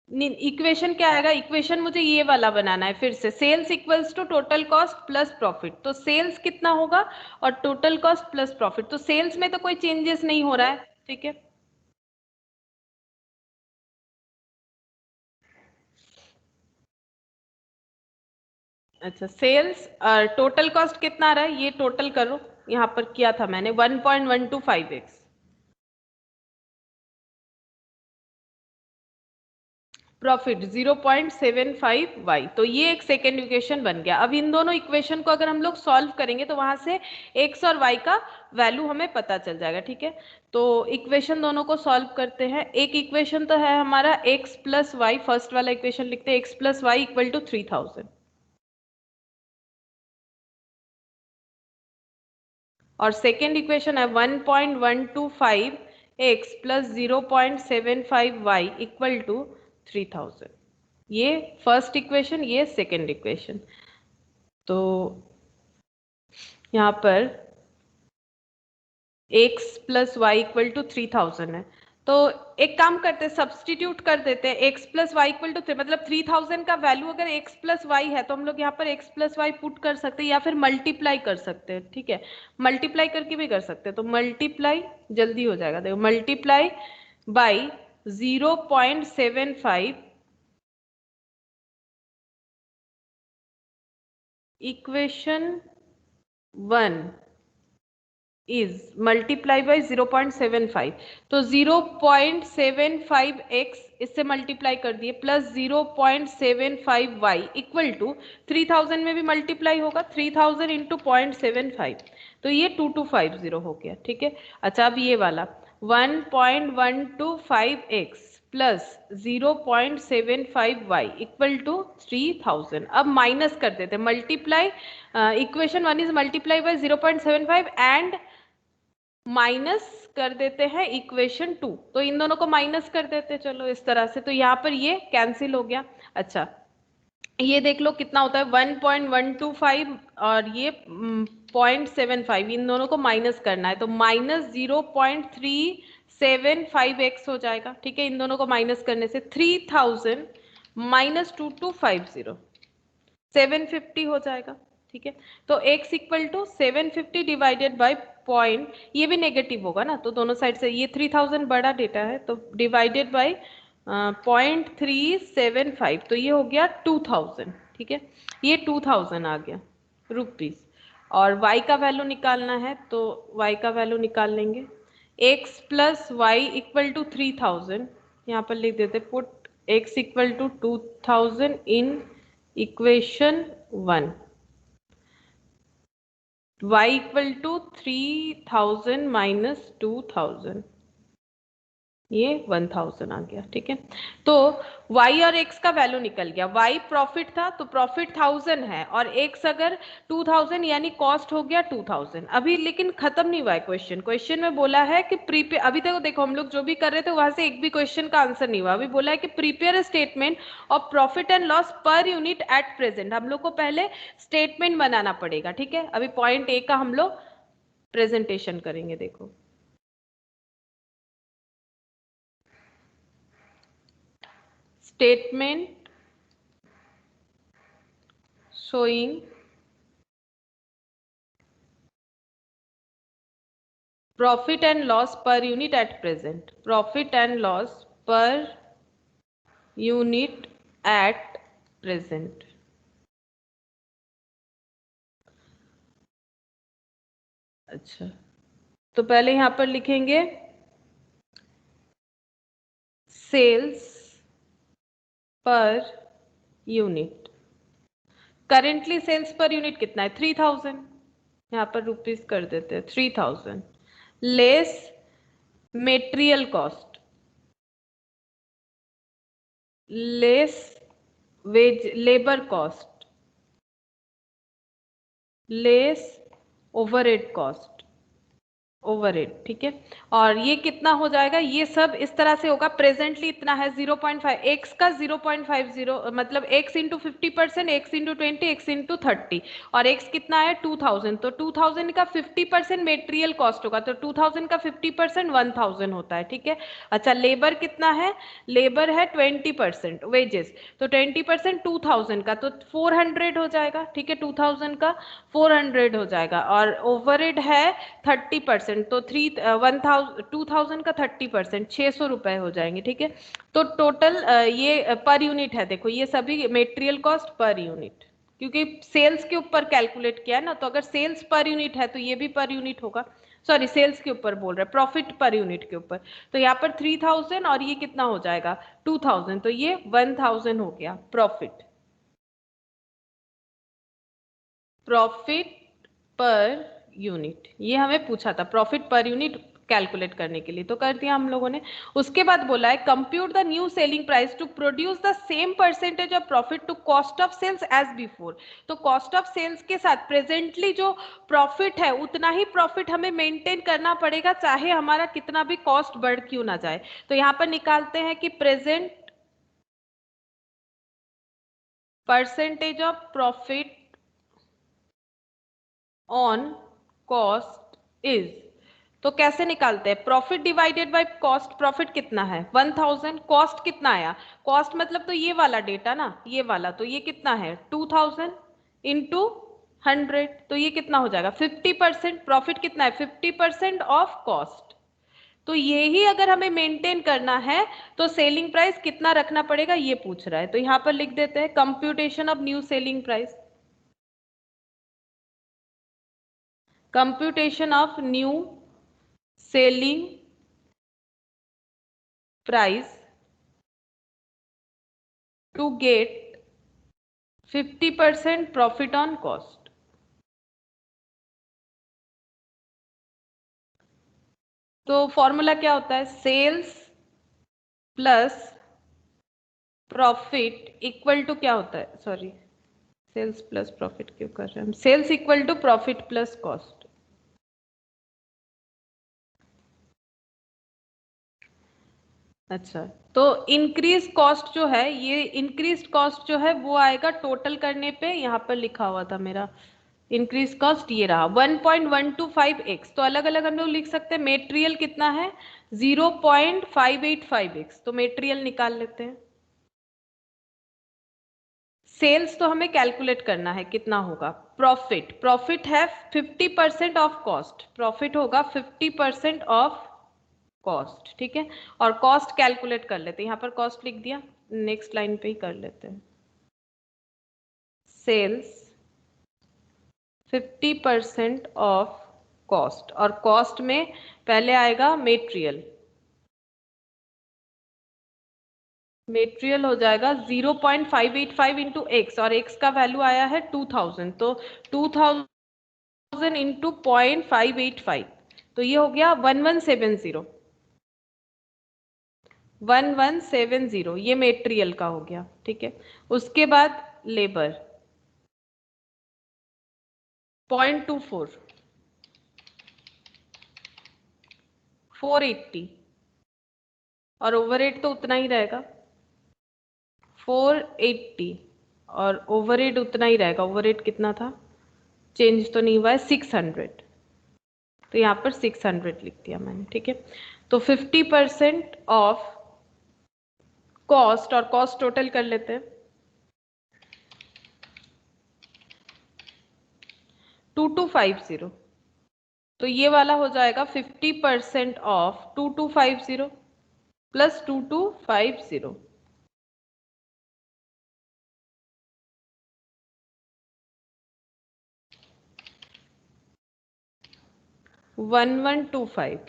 Equation क्या आएगा, इक्वेशन मुझे ये वाला बनाना है फिर से, sales equals to total cost plus profit. तो सेल्स कितना होगा और टोटल कॉस्ट प्लस प्रॉफिट, तो सेल्स में तो कोई चेंजेस नहीं हो रहा है। ठीक है, अच्छा सेल्स टोटल कॉस्ट कितना आ रहा है, ये टोटल करो, यहाँ पर किया था मैंने 1.125x। Profit 0.75y। तो ये एक सेकेंड इक्वेशन बन गया। अब इन दोनों इक्वेशन को अगर हम लोग सॉल्व करेंगे तो वहां से x और y का वैल्यू हमें पता चल जाएगा। ठीक है, तो इक्वेशन दोनों को सॉल्व करते हैं। एक इक्वेशन तो है हमारा x प्लस वाई, फर्स्ट वाला इक्वेशन लिखते हैं, x plus y equal to 3000। और सेकेंड इक्वेशन है 1.125x plus 0.75y equal to 3000। ये फर्स्ट इक्वेशन, ये सेकेंड इक्वेशन। तो यहाँ पर x plus y equal to 3000 है। तो एक काम करते हैं, सब्सटीट्यूट कर देते हैं, x plus y equal to मतलब 3000 का वैल्यू अगर x प्लस वाई है तो हम लोग यहाँ पर x प्लस वाई पुट कर सकते हैं या फिर मल्टीप्लाई कर सकते हैं। ठीक है, मल्टीप्लाई करके भी कर सकते हैं। तो मल्टीप्लाई जल्दी हो जाएगा, देखो multiply by 0.75 equation 1 is multiply by 0.75। तो 0.75x इससे मल्टीप्लाई कर दिए प्लस 0.75y इक्वल टू 3000 में भी मल्टीप्लाई होगा, 3000 इंटू 0.75, तो ये 2250 हो गया। ठीक है, अच्छा अब ये वाला 1.125x plus 0.75y equal to 3000। अब माइनस कर देते हैं, multiply equation 1 is multiply by 0.75 and minus कर देते हैं इक्वेशन 2। तो इन दोनों को माइनस कर देते हैं, चलो इस तरह से, तो यहाँ पर ये कैंसिल हो गया। अच्छा ये देख लो कितना होता है 1.125 और ये 0.75, इन दोनों को माइनस करना है तो माइनस 0.375x हो जाएगा। ठीक है, इन दोनों को माइनस करने से 3000 माइनस 2250 750 हो जाएगा। ठीक है, तो x equal to 750 divided by point, ये भी नेगेटिव होगा ना, तो दोनों साइड से ये 3000 बड़ा डेटा है तो डिवाइडेड बाय 0.375, तो ये हो गया 2000। ठीक है, ये 2000 आ गया रुपीज। और y का वैल्यू निकालना है तो y का वैल्यू निकाल लेंगे, x plus y equal to 3000, यहाँ पर लिख देते put x equal to 2000 in equation 1, y equal to 3000 minus 2000, ये 1000 आ गया। ठीक है, तो y और x का वैल्यू निकल गया। y प्रॉफिट था तो प्रॉफिट 1000 है और x अगर 2000 यानी कॉस्ट हो गया 2000। अभी लेकिन खत्म नहीं हुआ है क्वेश्चन। क्वेश्चन में बोला है कि प्रीपेयर, अभी तक देखो हम लोग जो भी कर रहे थे वहां से एक भी क्वेश्चन का आंसर नहीं हुआ। अभी बोला है कि prepare statement of profit and loss per unit at present. हम लोग को पहले स्टेटमेंट बनाना पड़ेगा। ठीक है, अभी पॉइंट ए का हम लोग प्रेजेंटेशन करेंगे। देखो statement showing profit and loss per unit at present, profit and loss per unit at present। अच्छा तो पहले यहां पर लिखेंगे sales per unit. Currently sales per unit कितना है 3000, यहाँ पर रुपीस कर देते हैं 3000 less material cost, less veg labour cost, less overhead cost, overhead. ठीक है, और ये कितना हो जाएगा, ये सब इस तरह से होगा। प्रेजेंटली इतना है 0.5, x का 0.50 मतलब x into 50%, x into 20, x into 30, और x कितना है 2000, तो 2000 का 50% मेटेरियल कॉस्ट होगा, तो 2000 का 50% 1000 होता है। ठीक है, अच्छा लेबर कितना है, लेबर है 20%, वेजेस तो 20% 2000 का तो 400 हो जाएगा। ठीक है, 2000 का 400 हो जाएगा, और ओवरहेड है 30%, तो 2000 का 30% 600 रुपए हो जाएंगे। ठीक है, तो टोटल ये पर यूनिट है। देखो ये सभी मेटेरियल कॉस्ट पर यूनिट। क्योंकि सेल्स के ऊपर कैलकुलेट किया है ना, तो अगर सेल्स पर यूनिट है तो ये भी पर यूनिट होगा। सॉरी, सेल्स के ऊपर बोल रहे हैं, प्रॉफिट पर यूनिट के ऊपर। तो यहाँ पर 3000 और ये कितना हो जाएगा 2000, तो ये 1000 हो गया प्रॉफिट। प्रॉफिट पर यूनिट ये हमें पूछा था, प्रॉफिट पर यूनिट कैलकुलेट करने के लिए, तो कर दिया हम लोगों ने। उसके बाद बोला है compute the new selling price to produce the same percentage of profit to cost of sales as before. तो कॉस्ट ऑफ सेल्स के साथ प्रेजेंटली जो प्रॉफिट है उतना ही प्रॉफिट हमें मेंटेन करना पड़ेगा, चाहे हमारा कितना भी कॉस्ट बढ़ क्यों ना जाए। तो यहां पर निकालते हैं कि present percentage of profit on cost is, तो कैसे निकालते हैं, profit divided by cost. Profit कितना है 1000, कॉस्ट कितना आया, कॉस्ट मतलब तो ये वाला डेटा ना, ये वाला, तो ये कितना है 2000 इंटू 100, तो ये कितना हो जाएगा 50%। प्रॉफिट कितना है 50% ऑफ कॉस्ट। तो ये ही अगर हमें मेंटेन करना है तो सेलिंग प्राइस कितना रखना पड़ेगा ये पूछ रहा है। तो यहां पर लिख देते हैं computation of new selling price. computation of new selling price to get 50% profit on cost। तो फॉर्मूला क्या होता है, sales plus profit equal to क्या होता है, सॉरी सेल्स प्लस प्रॉफिट क्यों कर रहे हैं हम, sales equal to profit plus cost. अच्छा, तो इंक्रीज कॉस्ट जो है, ये इंक्रीज कॉस्ट जो है वो आएगा टोटल करने पे, यहाँ पर लिखा हुआ था मेरा इंक्रीज कॉस्ट ये रहा 1.125x। तो अलग अलग हम लोग लिख सकते हैं। मेटेरियल कितना है 0.585x, तो मेटेरियल निकाल लेते हैं। सेल्स तो हमें कैलकुलेट करना है कितना होगा। प्रॉफिट, प्रॉफिट है 50% ऑफ कॉस्ट, प्रॉफिट होगा 50% ऑफ कॉस्ट, ठीक है। और कॉस्ट कैलकुलेट कर लेते हैं, यहाँ पर कॉस्ट लिख दिया, नेक्स्ट लाइन पे ही कर लेते हैं। सेल्स 50% ऑफ कॉस्ट, और कॉस्ट में पहले आएगा मेटेरियल, मेटेरियल हो जाएगा 0.585 इंटू एक्स, और एक्स का वैल्यू आया है 2000, तो 2000 इंटू 0.585, तो ये हो गया 1170, 1170, ये मेटेरियल का हो गया, ठीक है। उसके बाद लेबर 0.24, 480, और ओवरहेड तो उतना ही रहेगा 480, और ओवरहेड उतना ही रहेगा। ओवरहेड कितना था, चेंज तो नहीं हुआ है, 600, तो यहाँ पर 600 लिख दिया मैंने, ठीक है। तो 50% ऑफ कॉस्ट, और कॉस्ट टोटल कर लेते हैं 2250, तो ये वाला हो जाएगा 50% ऑफ 2250 प्लस 2250, 1125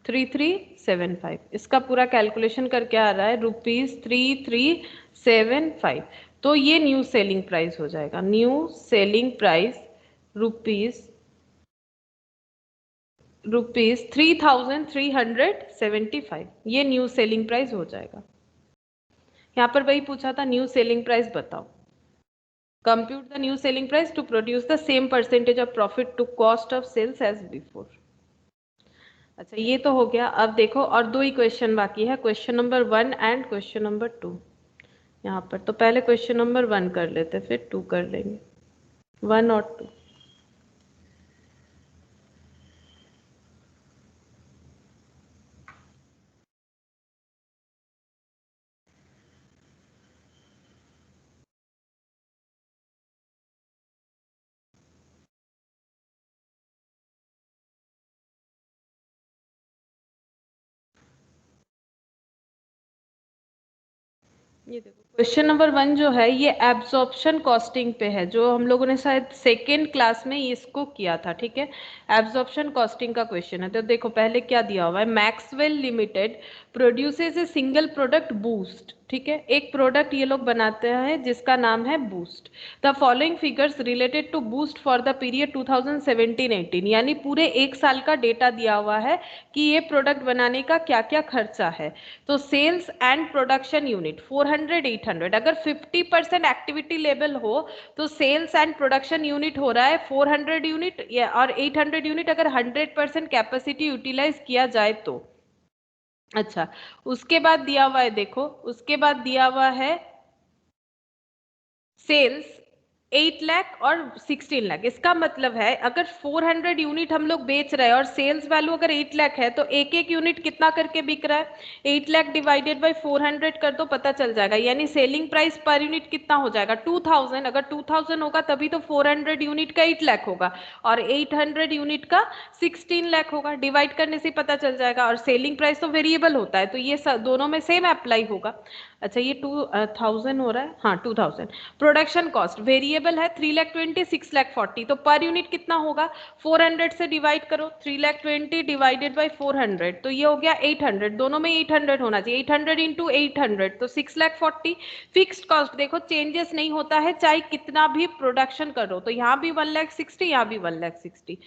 3375, इसका पूरा कैलकुलेशन करके आ रहा है ₹3375। तो ये न्यू सेलिंग प्राइस हो जाएगा, न्यू सेलिंग प्राइस रुपीज 3375, ये न्यू सेलिंग प्राइस हो जाएगा। यहाँ पर वही पूछा था, न्यू सेलिंग प्राइस बताओ, compute the new selling price to produce the same percentage of profit to cost of sales as before. अच्छा, ये तो हो गया। अब देखो और दो ही क्वेश्चन बाकी है, question number 1 and question number 2। यहाँ पर तो पहले क्वेश्चन नंबर 1 कर लेते, फिर 2 कर लेंगे, 1 और 2। ये देखो क्वेश्चन नंबर 1 जो है ये एब्जॉर्प्शन कॉस्टिंग पे है, जो हम लोगों ने शायद सेकेंड क्लास में इसको किया था, ठीक है। एब्जॉर्प्शन कॉस्टिंग का क्वेश्चन है। तो देखो पहले क्या दिया हुआ है, Maxwell limited produces a single product boost, ठीक है। एक प्रोडक्ट ये लोग बनाते हैं जिसका नाम है Boost. The following figures related to Boost for the period 2017-18, यानी पूरे एक साल का डेटा दिया हुआ है कि ये प्रोडक्ट बनाने का क्या क्या खर्चा है। तो सेल्स एंड प्रोडक्शन यूनिट 400-800, अगर 50% एक्टिविटी लेवल हो तो सेल्स एंड प्रोडक्शन यूनिट हो रहा है 400 यूनिट या और 800 यूनिट अगर 100% कैपेसिटी यूटिलाइज किया जाए तो। अच्छा, उसके बाद दिया हुआ है, देखो उसके बाद दिया हुआ है सेल्स 8 लाख और 16 लाख। इसका मतलब है अगर 400 यूनिट हम लोग बेच रहे हैं और सेल्स वैल्यू अगर 8 लाख है तो एक एक यूनिट कितना करके बिक रहा है, 8 लाख डिवाइडेड बाय 400 कर दो, पता चल जाएगा। यानी सेलिंग प्राइस पर यूनिट कितना हो जाएगा, 2000। अगर 2000 होगा तभी तो 400 यूनिट का 8 लाख होगा और 800 यूनिट का 16 लाख होगा। डिवाइड करने से पता चल जाएगा। और सेलिंग प्राइस तो वेरिएबल होता है तो ये दोनों में सेम अप्लाई होगा। अच्छा, ये 2000 हो रहा है, हाँ 2000। प्रोडक्शन कॉस्ट वेरिएबल है 320, 640, तो पर यूनिट कितना होगा, 400 से डिवाइड करो, 320 डिवाइडेड बाय 400 तो ये हो गया 800। दोनों में 800 होना चाहिए, 800 इंटू 800 तो 640। फिक्स्ड कॉस्ट देखो चेंजेस नहीं होता है चाहे कितना भी प्रोडक्शन करो, तो यहाँ भी 160, यहाँ भी 160।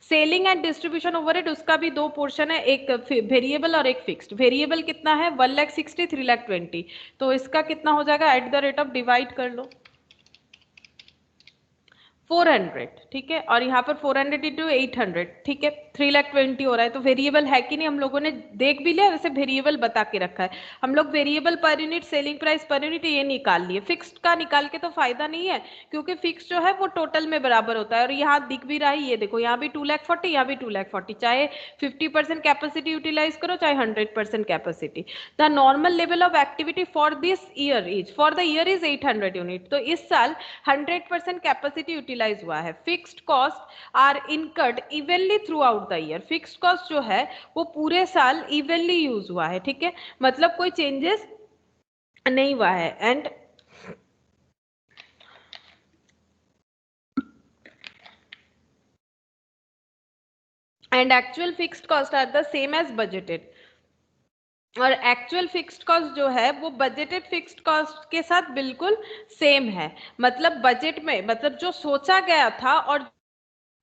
सेलिंग एंड डिस्ट्रीब्यूशन ओवरहेड उसका भी दो पोर्शन है, एक वेरिएबल और एक फिक्स्ड। वेरिएबल कितना है 160, 320, तो इसका कितना हो जाएगा, at the rate of divide कर लो 400, ठीक है। और यहाँ पर 400 इंटू 800, ठीक है, 320 हो रहा है। तो वेरिएबल है कि नहीं, हम लोगों ने देख भी लिया, वैसे वेरिएबल बता के रखा है हम लोग। Variable per unit, selling price per unit ये निकाल लिए। फिक्स्ड का निकाल के तो फायदा नहीं है क्योंकि फिक्स जो है वो टोटल में बराबर होता है। और यहाँ दिख भी रहा है, ये देखो यहाँ भी 240, यहाँ भी 240, चाहे 50% कैपेसिटी यूटिलाइज करो चाहे 100% capacity. The normal level of activity for this year is, for the year is 800 unit, तो इस साल 100% कैपेसिटी यूटिलाइज हुआ है। Fixed cost are incurred evenly throughout the year, fixed cost जो है वो पूरे साल इवनली यूज हुआ है, ठीक है, मतलब कोई चेंजेस नहीं हुआ है। And actual fixed cost are the same as budgeted. और एक्चुअल फिक्स्ड कॉस्ट जो है वो बजटेड फिक्स्ड कॉस्ट के साथ बिल्कुल सेम है। मतलब बजट में, मतलब जो सोचा गया था और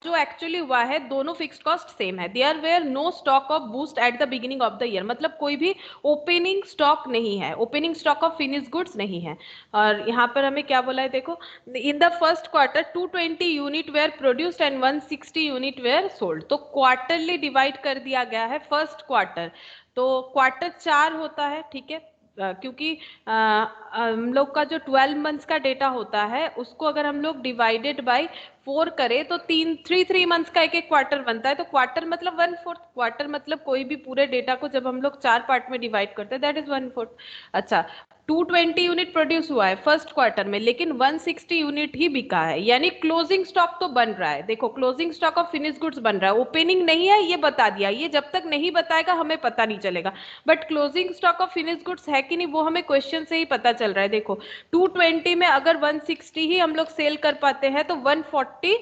जो एक्चुअली हुआ है, दोनों फिक्स्ड कॉस्ट सेम है। There were no stock of Boost at the beginning of the year, मतलब कोई भी ओपनिंग स्टॉक नहीं है, opening stock of finish goods नहीं है। और यहाँ पर हमें क्या बोला है, देखो in the first quarter 220 unit were produced and 160 unit were sold. तो क्वार्टरली डिवाइड कर दिया गया है फर्स्ट क्वार्टर, तो क्वार्टर 4 होता है, ठीक है। क्योंकि हम लोग का जो 12 मंथ्स का डेटा होता है उसको अगर हम लोग डिवाइडेड बाय 4 करें तो 3 मंथ्स का एक एक क्वार्टर बनता है। तो क्वार्टर मतलब 1/4, क्वार्टर मतलब कोई भी पूरे डेटा को जब हम लोग 4 पार्ट में डिवाइड करते हैं दैट इज 1/4। अच्छा, 220 यूनिट प्रोड्यूस हुआ है फर्स्ट क्वार्टर में, लेकिन 160 यूनिट ही बिका है, यानी क्लोजिंग स्टॉक तो बन रहा है। देखो closing stock of finish goods बन रहा है, ओपनिंग नहीं है ये बता दिया। ये जब तक नहीं बताएगा हमें पता नहीं चलेगा, but closing stock of finish goods है कि नहीं वो हमें क्वेश्चन से ही पता चल रहा है। देखो 220 में अगर 160 ही हम लोग सेल कर पाते हैं तो 140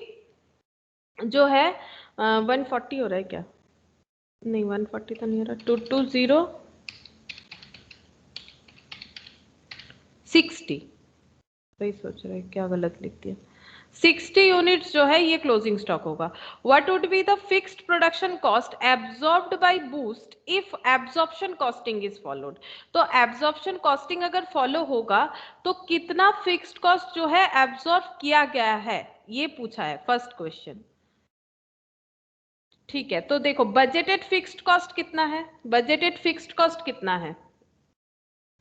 जो है 140 हो रहा है क्या, नहीं 140 तो नहीं हो रहा, 220 60, वही सोच रहे हैं क्या गलत लिख दिया, 60 यूनिट्स जो है ये क्लोजिंग स्टॉक होगा। What would be the fixed production cost absorbed bye boost if absorption costing is followed. तो एब्जॉर्प्शन कॉस्टिंग अगर फॉलो होगा तो कितना फिक्स्ड कॉस्ट जो है एब्जॉर्ब किया गया है, ये पूछा है फर्स्ट क्वेश्चन, ठीक है। तो देखो बजटेड फिक्स्ड कॉस्ट कितना है, बजटेड फिक्स्ड कॉस्ट कितना है,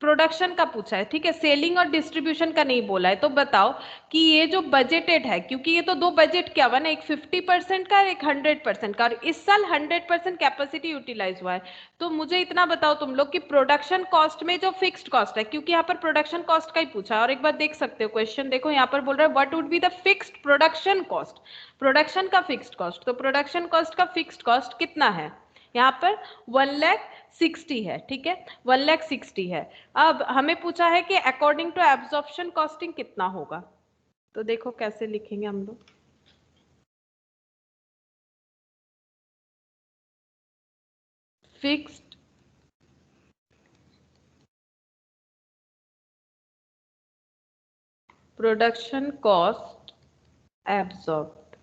प्रोडक्शन का पूछा है, ठीक है, सेलिंग और डिस्ट्रीब्यूशन का नहीं बोला है। तो बताओ कि ये जो बजटेड है, क्योंकि ये तो दो बजट क्या हुआ ना, एक 50% का और एक 100% का, और इस साल 100% कैपेसिटी यूटिलाइज हुआ है। तो मुझे इतना बताओ तुम लोग कि प्रोडक्शन कॉस्ट में जो फिक्स्ड कॉस्ट है, क्योंकि यहाँ पर प्रोडक्शन कॉस्ट का ही पूछा है, और एक बार देख सकते हो क्वेश्चन, देखो यहाँ पर बोल रहा है what would be the fixed production cost, production का फिक्स्ड कॉस्ट। तो प्रोडक्शन कॉस्ट का फिक्स्ड कॉस्ट कितना है, यहाँ पर 1,60,000 है, ठीक है, 1,60,000 है। अब हमें पूछा है कि अकॉर्डिंग टू एब्जॉर्प्शन कॉस्टिंग कितना होगा, तो देखो कैसे लिखेंगे हम लोग। Fixed production cost absorbed,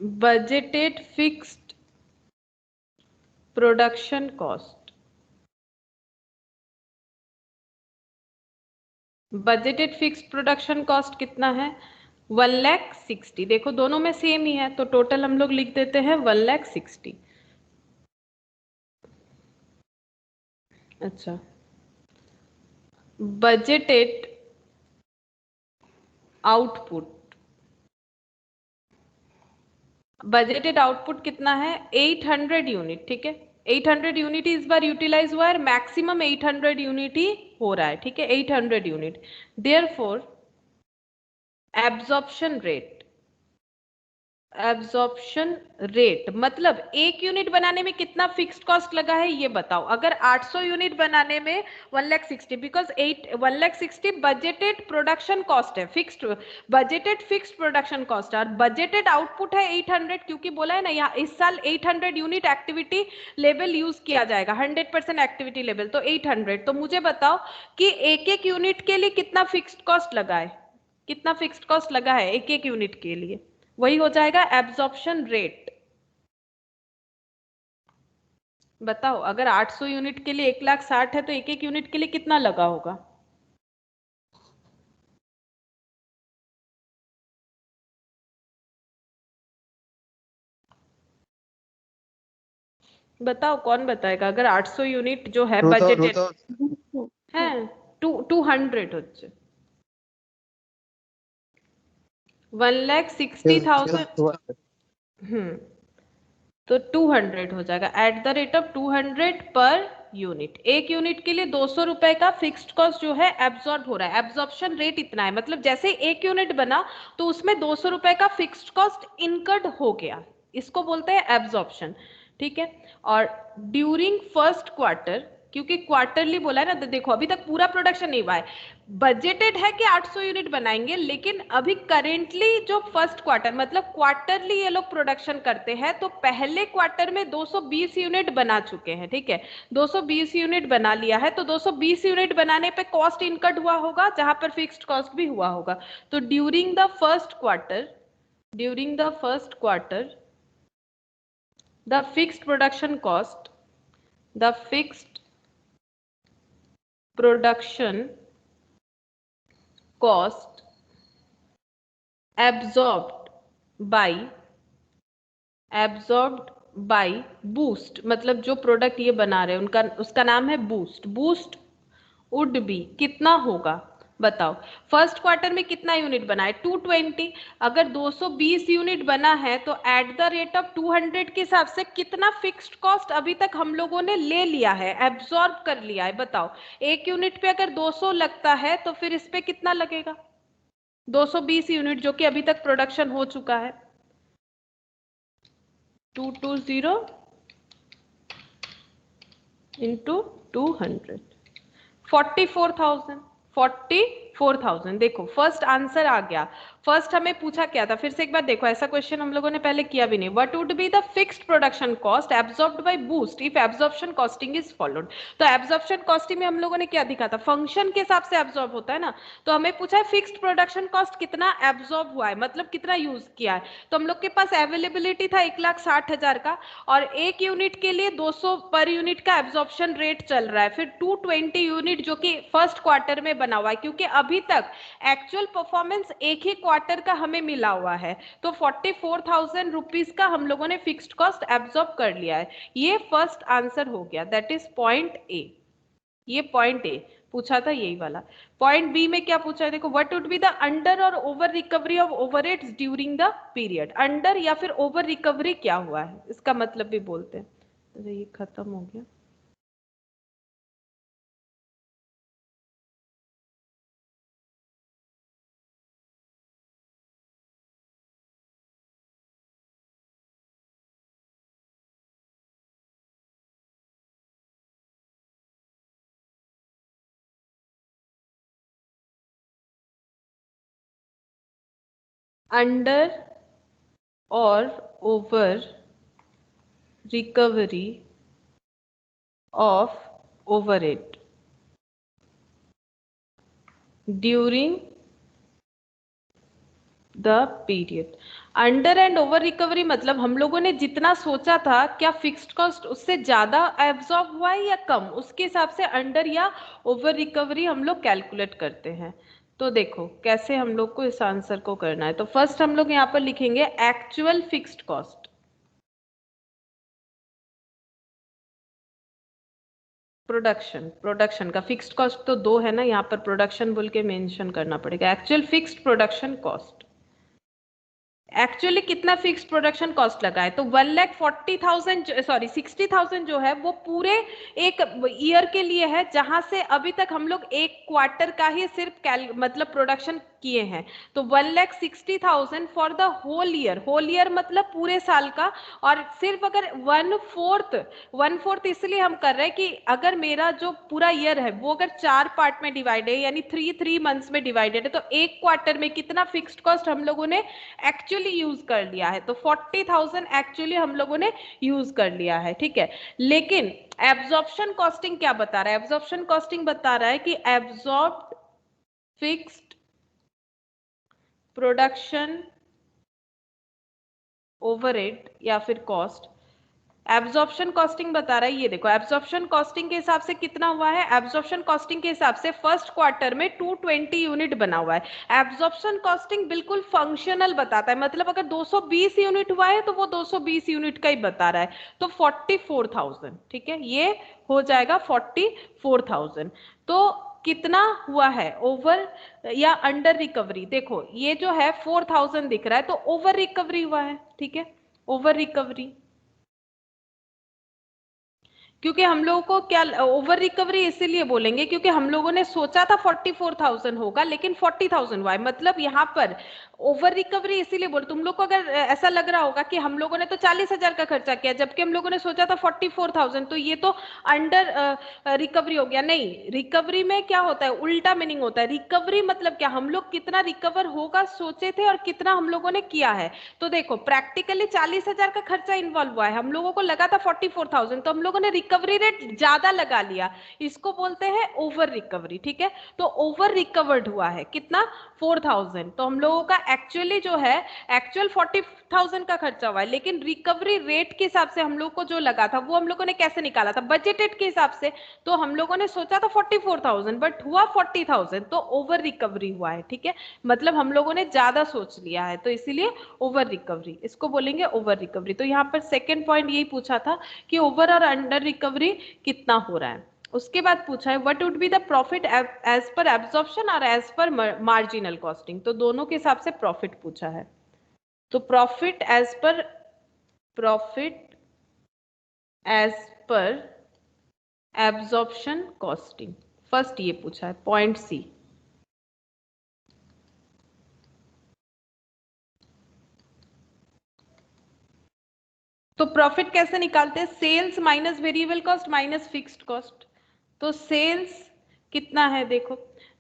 budgeted fixed production cost, budgeted fixed production cost कितना है 1,60,000। देखो दोनों में सेम ही है, तो टोटल हम लोग लिख देते हैं 1,60,000। अच्छा, बजटेड आउटपुट, बजटेड आउटपुट कितना है 800 यूनिट, ठीक है, 800 यूनिट इस बार यूटिलाइज हुआ है, मैक्सिमम 800 यूनिट ही हो रहा है, ठीक है, 800 unit. Therefore absorption rate, absorption rate मतलब एक यूनिट बनाने में कितना फिक्स्ड कॉस्ट लगा है ये बताओ। अगर 800 यूनिट बनाने में 1,60,000, बिकॉज 1,60,000 बजटेड प्रोडक्शन कॉस्ट है, fixed budgeted fixed production cost है, और बजटेड आउटपुट है 800, क्योंकि बोला है ना यहाँ इस साल 800 यूनिट एक्टिविटी लेवल यूज किया जाएगा, 100% एक्टिविटी लेवल, तो 800। तो मुझे बताओ कि एक एक यूनिट के लिए कितना फिक्स्ड कॉस्ट लगा है, कितना फिक्स्ड कॉस्ट लगा है एक एक यूनिट के लिए, वही हो जाएगा एब्जॉर्प्शन रेट। बताओ अगर 800 यूनिट के लिए 1,60,000 है तो एक एक यूनिट के लिए कितना लगा होगा। बताओ कौन बताएगा, अगर 800 यूनिट जो है बजटेड है 200 হচ্ছে 1,60,000 तो 200 हो जाएगा at the rate of 200 per unit. एक यूनिट के लिए 200 रुपए का फिक्स्ड कॉस्ट जो है एब्जॉर्ब हो रहा है, एब्जॉर्प्शन रेट इतना है, मतलब जैसे एक यूनिट बना तो उसमें 200 रुपए का फिक्स्ड कॉस्ट इनकर्ड हो गया, इसको बोलते हैं एब्जॉर्प्शन, ठीक है। और ड्यूरिंग फर्स्ट क्वार्टर, क्योंकि क्वार्टरली बोला है ना, तो देखो अभी तक पूरा प्रोडक्शन नहीं हुआ है, बजटेड है कि 800 यूनिट बनाएंगे, लेकिन अभी करेंटली जो फर्स्ट क्वार्टर मतलब क्वार्टरली ये लोग प्रोडक्शन करते हैं, तो पहले क्वार्टर में 220 यूनिट बना चुके हैं, ठीक है, 220 यूनिट बना लिया है, तो 220 यूनिट बनाने पे कॉस्ट इनकर्ड हुआ होगा, जहां पर फिक्स्ड कॉस्ट भी हुआ होगा। तो during the first quarter, during the first quarter the fixed production cost, the fixed production cost absorbed by boost, मतलब जो प्रोडक्ट ये बना रहे हैं उनका उसका नाम है बूस्ट, बूस्ट वुड बी कितना होगा बताओ। फर्स्ट क्वार्टर में कितना यूनिट बना है 220, अगर 220 यूनिट बना है तो एट द रेट ऑफ 200 के हिसाब से कितना फिक्स्ड कॉस्ट अभी तक हम लोगों ने ले लिया है, एब्जॉर्ब कर लिया है। बताओ एक यूनिट पे अगर 200 लगता है तो फिर इस पे कितना लगेगा 220 यूनिट जो कि अभी तक प्रोडक्शन हो चुका है, 220 इंटू 200 44,000। देखो फर्स्ट आंसर आ गया। फर्स्ट हमें पूछा क्या था, फिर से एक बार देखो, ऐसा क्वेश्चन हम लोगों ने पहले किया भी नहीं। What would be the fixed production cost absorbed bye boost if absorption costing is followed. तो एब्जॉर्प्शन कॉस्टिंग में हम लोगों ने क्या दिखा था, फंक्शन के हिसाब से एब्जॉर्ब होता है ना, तो हमें पूछा है फिक्स्ड प्रोडक्शन कॉस्ट कितना एब्जॉर्ब हुआ है, मतलब कितना यूज किया है। तो हम लोग के पास अवेलेबिलिटी था 1,60,000 का, और एक यूनिट के लिए 200 पर यूनिट का एब्जॉर्प्शन रेट चल रहा है, फिर 220 यूनिट जो कि फर्स्ट क्वार्टर में बना हुआ है, क्योंकि अभी तक एक्चुअल परफॉर्मेंस एक ही क्वार्टर का हमें मिला हुआ है, तो 44,000 रुपीज का हम लोगों ने फिक्स्ड कॉस्ट एब्जॉर्ब कर लिया है। ये फर्स्ट आंसर हो गया, दैट इज पॉइंट ए, ये पॉइंट ए। पूछा था यही वाला। पॉइंट बी में क्या पूछा है देखो, what would be the under और over recovery of overheads during the period. Under या फिर ओवर रिकवरी क्या हुआ है, इसका मतलब भी बोलते हैं। तो ये खत्म हो गया। अंडर और over recovery of overhead during the period. Under and over recovery मतलब हम लोगों ने जितना सोचा था, क्या फिक्स्ड कॉस्ट उससे ज्यादा एब्जॉर्ब हुआ है या कम, उसके हिसाब से अंडर या ओवर रिकवरी हम लोग कैलकुलेट करते हैं। तो देखो कैसे हम लोग को इस आंसर को करना है। तो फर्स्ट हम लोग यहाँ पर लिखेंगे एक्चुअल फिक्स्ड कॉस्ट। प्रोडक्शन का फिक्स्ड कॉस्ट तो 2 है ना, यहाँ पर प्रोडक्शन बोल के मेंशन करना पड़ेगा। Actual fixed production cost, actually कितना फिक्स प्रोडक्शन कॉस्ट लगा है, तो 1,40,000 सॉरी 60,000 जो है वो पूरे एक ईयर के लिए है, जहां से अभी तक हम लोग एक क्वार्टर का ही सिर्फ मतलब प्रोडक्शन किए हैं। तो 1,60,000 for the whole year, whole year मतलब पूरे साल का। और सिर्फ अगर 1/4 इसलिए हम कर रहे हैं कि अगर मेरा जो पूरा ईयर है वो अगर 4 पार्ट में डिवाइड है, यानी 3 मंथ्स में डिवाइडेड है, तो एक क्वार्टर में कितना फिक्स्ड कॉस्ट हम लोगों ने एक्चुअली यूज कर लिया है। तो 40,000 एक्चुअली हम लोगों ने यूज कर लिया है, ठीक है। लेकिन एब्जॉर्प्शन कॉस्टिंग क्या बता रहा है, एब्जॉर्प्शन कॉस्टिंग बता रहा है कि एब्जॉर्ब्ड फिक्स्ड प्रोडक्शन ओवरहेड या फिर कॉस्ट, एब्जॉर्प्शन कॉस्टिंग बता रहा है। ये देखो एब्जॉर्प्शन कॉस्टिंग के हिसाब से कितना हुआ है, एब्जॉर्प्शन कॉस्टिंग के हिसाब से फर्स्ट क्वार्टर में 220 यूनिट बना हुआ है। एब्जॉर्प्शन कॉस्टिंग बिल्कुल फंक्शनल बताता है, मतलब अगर 220 यूनिट हुआ है तो वो 220 यूनिट का ही बता रहा है। तो 44,000, ठीक है, ये हो जाएगा 44,000। तो कितना हुआ है ओवर या अंडर रिकवरी, देखो ये जो है 4,000 दिख रहा है, तो ओवर रिकवरी हुआ है, ठीक है, ओवर रिकवरी। क्योंकि हम लोगों को क्या ओवर रिकवरी इसीलिए बोलेंगे क्योंकि हम लोगों ने सोचा था 44,000 होगा लेकिन 40,000 हुआ है, मतलब यहाँ पर ओवर रिकवरी इसीलिए बोल। तुम लोग को अगर ऐसा लग रहा होगा कि हम लोगों ने तो 40,000 का खर्चा किया जबकि हम लोगों ने सोचा था 44,000, तो ये तो अंडर रिकवरी हो गया। नहीं, रिकवरी में क्या होता है, उल्टा मीनिंग होता है। रिकवरी मतलब क्या, हम लोग कितना रिकवर होगा सोचे थे और कितना हम लोगों ने किया है। तो देखो प्रैक्टिकली 40,000 का खर्चा इन्वॉल्व हुआ है, हम लोगों को लगा था 44,000, तो हम लोगों ने रिकवरी रेट ज्यादा लगा लिया, इसको बोलते हैं ओवर रिकवरी, ठीक है। तो ओवर रिकवर्ड हुआ है कितना, 4,000। तो हम लोगों का एक्चुअली जो है एक्चुअल 40,000 का खर्चा हुआ है, लेकिन रिकवरी रेट के हिसाब से हम लोग को जो लगा था वो हम लोगों ने कैसे निकाला था, बजटेड के हिसाब से। तो हम लोगों ने सोचा था 44,000 बट हुआ 40,000, तो ओवर रिकवरी हुआ है, ठीक है। मतलब हम लोगों ने ज्यादा सोच लिया है, तो इसीलिए ओवर रिकवरी, इसको बोलेंगे ओवर रिकवरी। तो यहाँ पर सेकेंड पॉइंट यही पूछा था कि ओवर और अंडर रिकवरी कितना हो रहा है। उसके बाद पूछा है what would be the profit as per absorption और एज पर मार्जिनल कॉस्टिंग, तो दोनों के हिसाब से प्रॉफिट पूछा है। तो profit as per absorption costing, first ये पूछा है, पॉइंट सी। तो प्रॉफिट कैसे निकालते हैं, sales minus variable cost minus fixed cost. तो सेल्स कितना है देखो,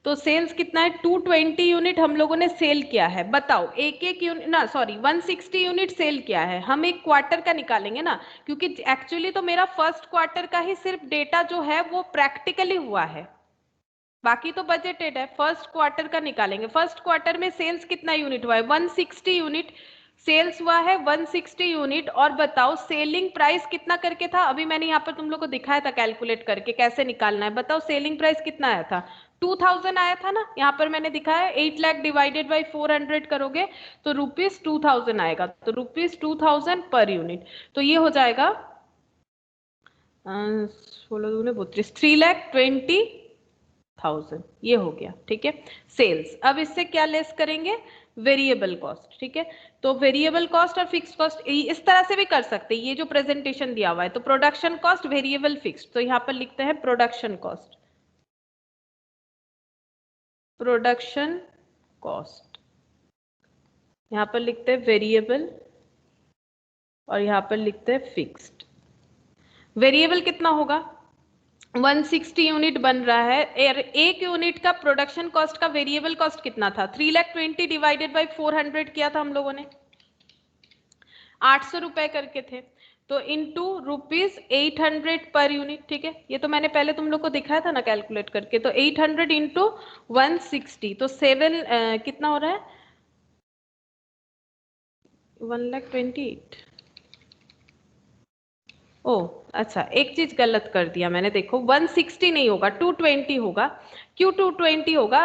तो सेल्स कितना है, 220 यूनिट हम लोगों ने सेल किया है। बताओ एक एक यूनिट ना, सॉरी 160 यूनिट सेल किया है। हम एक क्वार्टर का निकालेंगे ना, क्योंकि एक्चुअली तो मेरा फर्स्ट क्वार्टर का ही सिर्फ डेटा जो है वो प्रैक्टिकली हुआ है, बाकी तो बजटेड है। फर्स्ट क्वार्टर का निकालेंगे, फर्स्ट क्वार्टर में सेल्स कितना यूनिट हुआ है, 160 यूनिट सेल्स हुआ है, 160 यूनिट। और बताओ सेलिंग प्राइस कितना करके था, अभी मैंने यहाँ पर तुम लोग को दिखाया था कैलकुलेट करके कैसे निकालना है। बताओ सेलिंग प्राइस कितना आया था, 2,000 आया था ना, यहाँ पर मैंने दिखाया 8 लाख डिवाइडेड बाई 400 करोगे तो ₹2,000 आएगा, तो ₹2,000 पर यूनिट। तो ये हो जाएगा 16 दूने 32, 3,20,000, 60,000 ये हो गया, ठीक है सेल्स। अब इससे क्या लेस करेंगे, वेरिएबल कॉस्ट, ठीक है। तो वेरिएबल कॉस्ट और फिक्स्ड कॉस्ट इस तरह से भी कर सकते हैं, ये जो प्रेजेंटेशन दिया हुआ है। तो प्रोडक्शन कॉस्ट, वेरिएबल, फिक्स्ड, तो यहाँ पर लिखते हैं प्रोडक्शन कॉस्ट, प्रोडक्शन कॉस्ट, यहाँ पर लिखते हैं वेरिएबल और यहाँ पर लिखते हैं फिक्स्ड। वेरिएबल कितना होगा, 160 यूनिट बन रहा है, एक यूनिट का प्रोडक्शन कॉस्ट का वेरिएबल कॉस्ट कितना था, 3,20,000 डिवाइडेड बाई 400 किया था हम लोगों ने, 800 रुपए करके थे, तो इंटू ₹800 पर यूनिट, ठीक है। ये तो मैंने पहले तुम लोग को दिखाया था ना कैलकुलेट करके, तो 800 इंटू 160, तो 7 कितना हो रहा है, 1,28,000। ओ अच्छा, एक चीज गलत कर दिया मैंने, देखो 160 नहीं होगा, 220 होगा। क्यों 220 होगा,